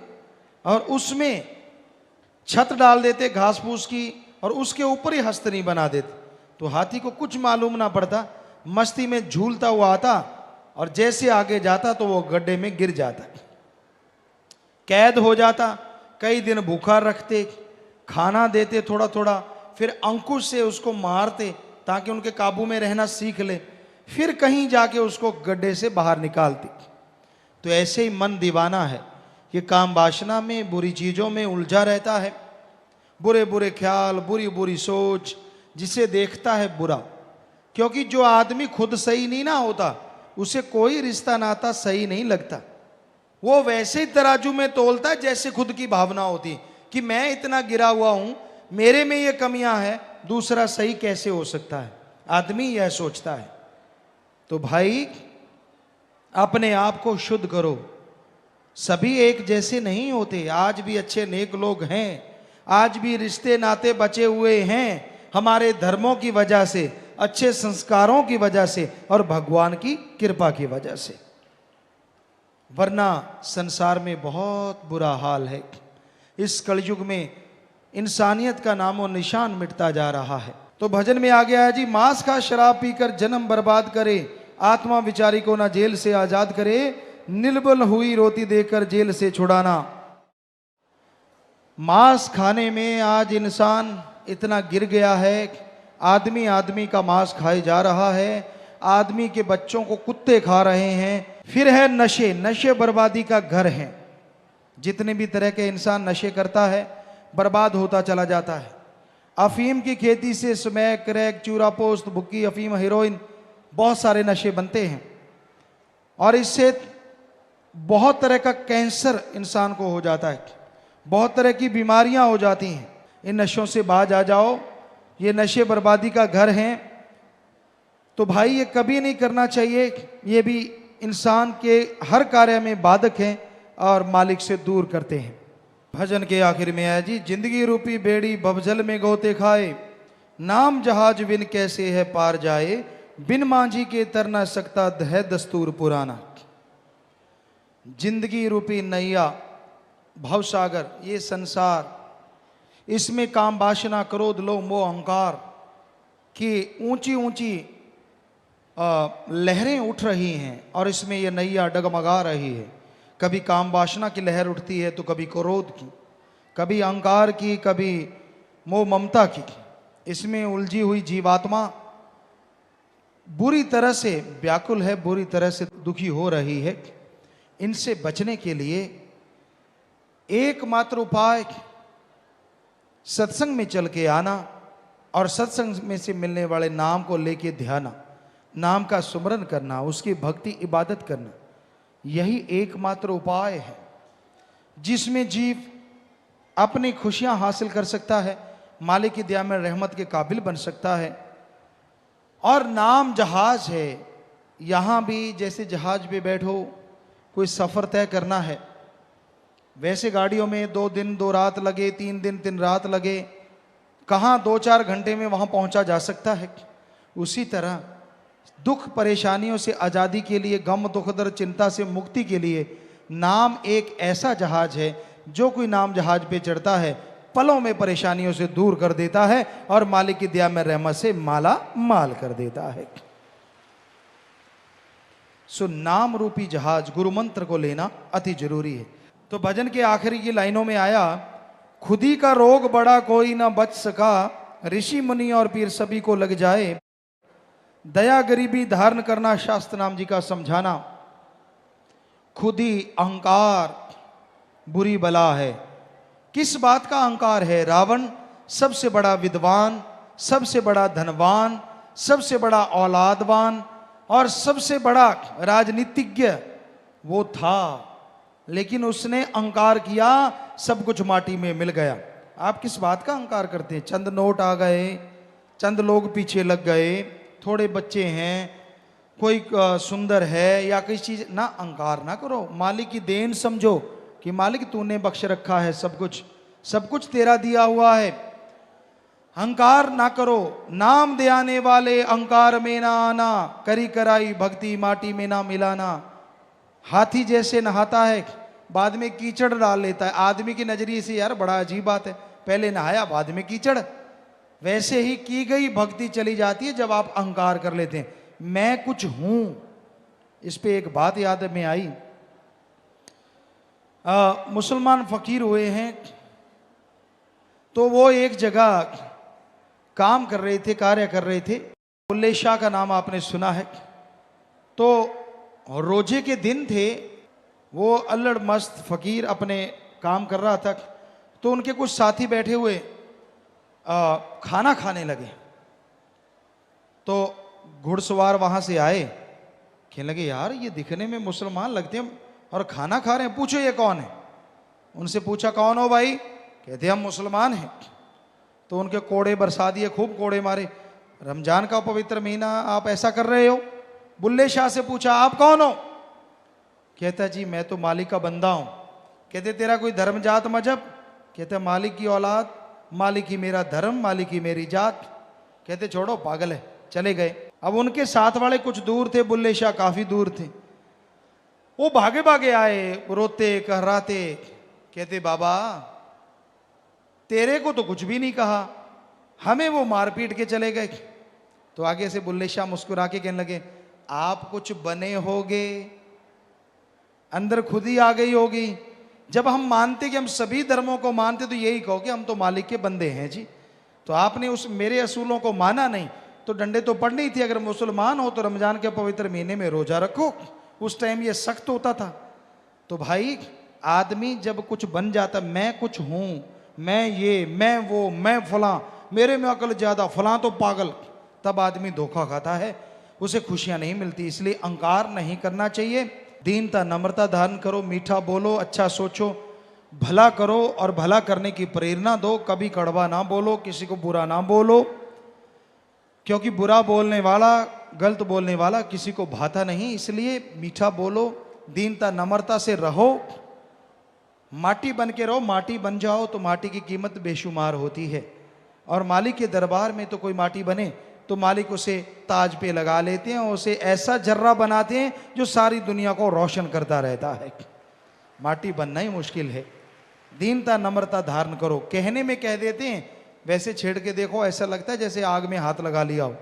S1: और उसमें छत डाल देते घास फूस की और उसके ऊपर ही हस्तनी बना देते। तो हाथी को कुछ मालूम ना पड़ता, मस्ती में झूलता हुआ आता और जैसे आगे जाता तो वो गड्ढे में गिर जाता, कैद हो जाता। कई दिन भूखा रखते, खाना देते थोड़ा थोड़ा, फिर अंकुश से उसको मारते ताकि उनके काबू में रहना सीख ले, फिर कहीं जाके उसको गड्ढे से बाहर निकालती। तो ऐसे ही मन दीवाना है, ये काम वासना में, बुरी चीजों में उलझा रहता है। बुरे बुरे ख्याल, बुरी बुरी सोच, जिसे देखता है बुरा। क्योंकि जो आदमी खुद सही नहीं ना होता, उसे कोई रिश्ता नाता सही नहीं लगता। वो वैसे ही तराजू में तोलता है जैसे खुद की भावना होती कि मैं इतना गिरा हुआ हूं, मेरे में ये कमियां हैं, दूसरा सही कैसे हो सकता है, आदमी यह सोचता है। तो भाई अपने आप को शुद्ध करो। सभी एक जैसे नहीं होते, आज भी अच्छे नेक लोग हैं, आज भी रिश्ते नाते बचे हुए हैं हमारे धर्मों की वजह से, अच्छे संस्कारों की वजह से और भगवान की कृपा की वजह से। वरना संसार में बहुत बुरा हाल है। इस कलयुग में इंसानियत का नामो निशान मिटता जा रहा है। तो भजन में आ गया है जी, मांस खा शराब पीकर जन्म बर्बाद करे, आत्मा विचारी को ना जेल से आजाद करे, निर्बल हुई रोटी देकर जेल से छुड़ाना। मांस खाने में आज इंसान इतना गिर गया है, आदमी आदमी का मांस खाए जा रहा है, आदमी के बच्चों को कुत्ते खा रहे हैं। फिर है नशे, नशे बर्बादी का घर है। जितने भी तरह के इंसान नशे करता है बर्बाद होता चला जाता है। अफीम की खेती से स्मैक, क्रैक, चूरा पोस्त, भुक्की, अफीम, हेरोइन, बहुत सारे नशे बनते हैं और इससे बहुत तरह का कैंसर इंसान को हो जाता है, बहुत तरह की बीमारियां हो जाती हैं। इन नशों से बाज आ जाओ, ये नशे बर्बादी का घर हैं। तो भाई ये कभी नहीं करना चाहिए, ये भी इंसान के हर कार्य में बाधक हैं और मालिक से दूर करते हैं। भजन के आखिर में है जी, जिंदगी रूपी बेड़ी भवजल में गोते खाए, नाम जहाज बिन कैसे है पार जाए, बिन मांझी के तर न सकता है दस्तूर पुराना। जिंदगी रूपी नैया, भवसागर, ये संसार, इसमें काम वासना, क्रोध, लोभ, मोह, अहंकार की ऊंची ऊंची लहरें उठ रही हैं और इसमें ये नैया डगमगा रही है। कभी काम वासना की लहर उठती है तो कभी क्रोध की, कभी अहंकार की, कभी मोह ममता की। इसमें उलझी हुई जीवात्मा बुरी तरह से व्याकुल है, बुरी तरह से दुखी हो रही है। इनसे बचने के लिए एकमात्र उपाय सत्संग में चल के आना और सत्संग में से मिलने वाले नाम को लेके ध्याना, नाम का सुमरन करना, उसकी भक्ति इबादत करना, यही एकमात्र उपाय है जिसमें जीव अपनी खुशियां हासिल कर सकता है, मालिक की दया में रहमत के काबिल बन सकता है। और नाम जहाज है, यहां भी जैसे जहाज पे बैठो, कोई सफर तय करना है, वैसे गाड़ियों में 2 दिन 2 रात लगे, 3 दिन 3 रात लगे, कहाँ 2-4 घंटे में वहां पहुंचा जा सकता है। उसी तरह दुख परेशानियों से आज़ादी के लिए, गम दुख दर्द चिंता से मुक्ति के लिए नाम एक ऐसा जहाज है, जो कोई नाम जहाज पे चढ़ता है पलों में परेशानियों से दूर कर देता है और मालिक की दया में रहमत से माला माल कर देता है। सो नाम रूपी जहाज गुरु मंत्र को लेना अति जरूरी है। तो भजन के आखिरी की लाइनों में आया, खुदी का रोग बड़ा कोई ना बच सका, ऋषि मुनि और पीर सभी को लग जाए, दया गरीबी धारण करना शास्त्र नाम जी का समझाना। खुदी अहंकार बुरी बला है। किस बात का अहंकार है? रावण सबसे बड़ा विद्वान, सबसे बड़ा धनवान, सबसे बड़ा औलादवान और सबसे बड़ा राजनीतिज्ञ वो था, लेकिन उसने अहंकार किया, सब कुछ माटी में मिल गया। आप किस बात का अहंकार करते हैं? चंद नोट आ गए, चंद लोग पीछे लग गए, थोड़े बच्चे हैं, कोई सुंदर है या कोई चीज, ना अहंकार ना करो। मालिक की देन समझो कि मालिक तूने बख्श रखा है, सब कुछ तेरा दिया हुआ है। अहंकार ना करो। नाम दे आने वाले अहंकार में ना आना, करी कराई भक्ति माटी में ना मिलाना। हाथी जैसे नहाता है, बाद में कीचड़ डाल लेता है। आदमी की नजरिए से यार बड़ा अजीब बात है, पहले नहाया बाद में कीचड़। वैसे ही की गई भक्ति चली जाती है जब आप अहंकार कर लेते हैं, मैं कुछ हूं। इस पे एक बात याद में आई, मुसलमान फकीर हुए हैं, तो वो एक जगह काम कर रहे थे, कार्य कर रहे थे। बुल्ले शाह का नाम आपने सुना है। तो रोजे के दिन थे, वो अल्लड़ मस्त फकीर अपने काम कर रहा था, तो उनके कुछ साथी बैठे हुए खाना खाने लगे। तो घुड़सवार वहां से आए, कहने लगे यार ये दिखने में मुसलमान लगते हैं और खाना खा रहे हैं, पूछो ये कौन है। उनसे पूछा कौन हो भाई? कहते हम मुसलमान हैं। तो उनके कोड़े बरसा दिए, खूब कोड़े मारे। रमजान का पवित्र महीना आप ऐसा कर रहे हो? बुल्ले शाह से पूछा आप कौन हो? कहता जी मैं तो मालिक का बंदा हूं। कहते तेरा कोई धर्म जात मजहब? कहते मालिक की औलाद, मालिक ही मेरा धर्म, मालिक ही मेरी जात। कहते छोड़ो पागल है, चले गए। अब उनके साथ वाले कुछ दूर थे, बुल्ले शाह काफी दूर थे। वो भागे भागे आए, रोते कहराते, कहते बाबा तेरे को तो कुछ भी नहीं कहा, हमें वो मार पीट के चले गए। तो आगे से बुल्ले शाह मुस्कुरा के कहने लगे आप कुछ बने होगे, अंदर खुद ही आ गई होगी। जब हम मानते कि हम सभी धर्मों को मानते तो यही कहो कि हम तो मालिक के बंदे हैं जी। तो आपने उस मेरे असूलों को माना नहीं तो डंडे तो पड़नी ही थी। अगर मुसलमान हो तो रमजान के पवित्र महीने में रोजा रखो, उस टाइम ये सख्त होता था। तो भाई आदमी जब कुछ बन जाता, मैं कुछ हूं, मैं ये, मैं वो, मैं फलां, मेरे में अकल ज्यादा, फलां तो पागल, तब आदमी धोखा खाता है, उसे खुशियां नहीं मिलती। इसलिए अहंकार नहीं करना चाहिए। दीनता नम्रता धारण करो, मीठा बोलो, अच्छा सोचो, भला करो और भला करने की प्रेरणा दो। कभी कड़वा ना बोलो, किसी को बुरा ना बोलो, क्योंकि बुरा बोलने वाला, गलत बोलने वाला किसी को भाता नहीं। इसलिए मीठा बोलो, दीनता नम्रता से रहो, माटी बन के रहो। माटी बन जाओ तो माटी की कीमत बेशुमार होती है, और मालिक के दरबार में तो कोई माटी बने तो मालिक उसे ताज पे लगा लेते हैं, उसे ऐसा जर्रा बनाते हैं जो सारी दुनिया को रोशन करता रहता है। माटी बनना ही मुश्किल है। दीनता नम्रता धारण करो। कहने में कह देते हैं, वैसे छेड़ के देखो ऐसा लगता है जैसे आग में हाथ लगा लिया हो।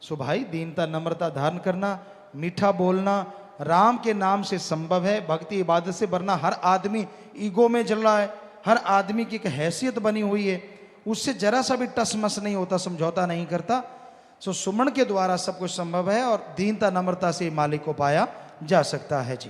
S1: सो भाई दीनता नम्रता धारण करना, मीठा बोलना राम के नाम से संभव है। भक्ति इबादत से, वरना हर आदमी ईगो में जल रहा है, हर आदमी की एक हैसियत बनी हुई है, उससे जरा सा भी टस मस नहीं होता, समझौता नहीं करता। सो सुमन के द्वारा सब कुछ संभव है और दीनता नम्रता से मालिक को पाया जा सकता है जी।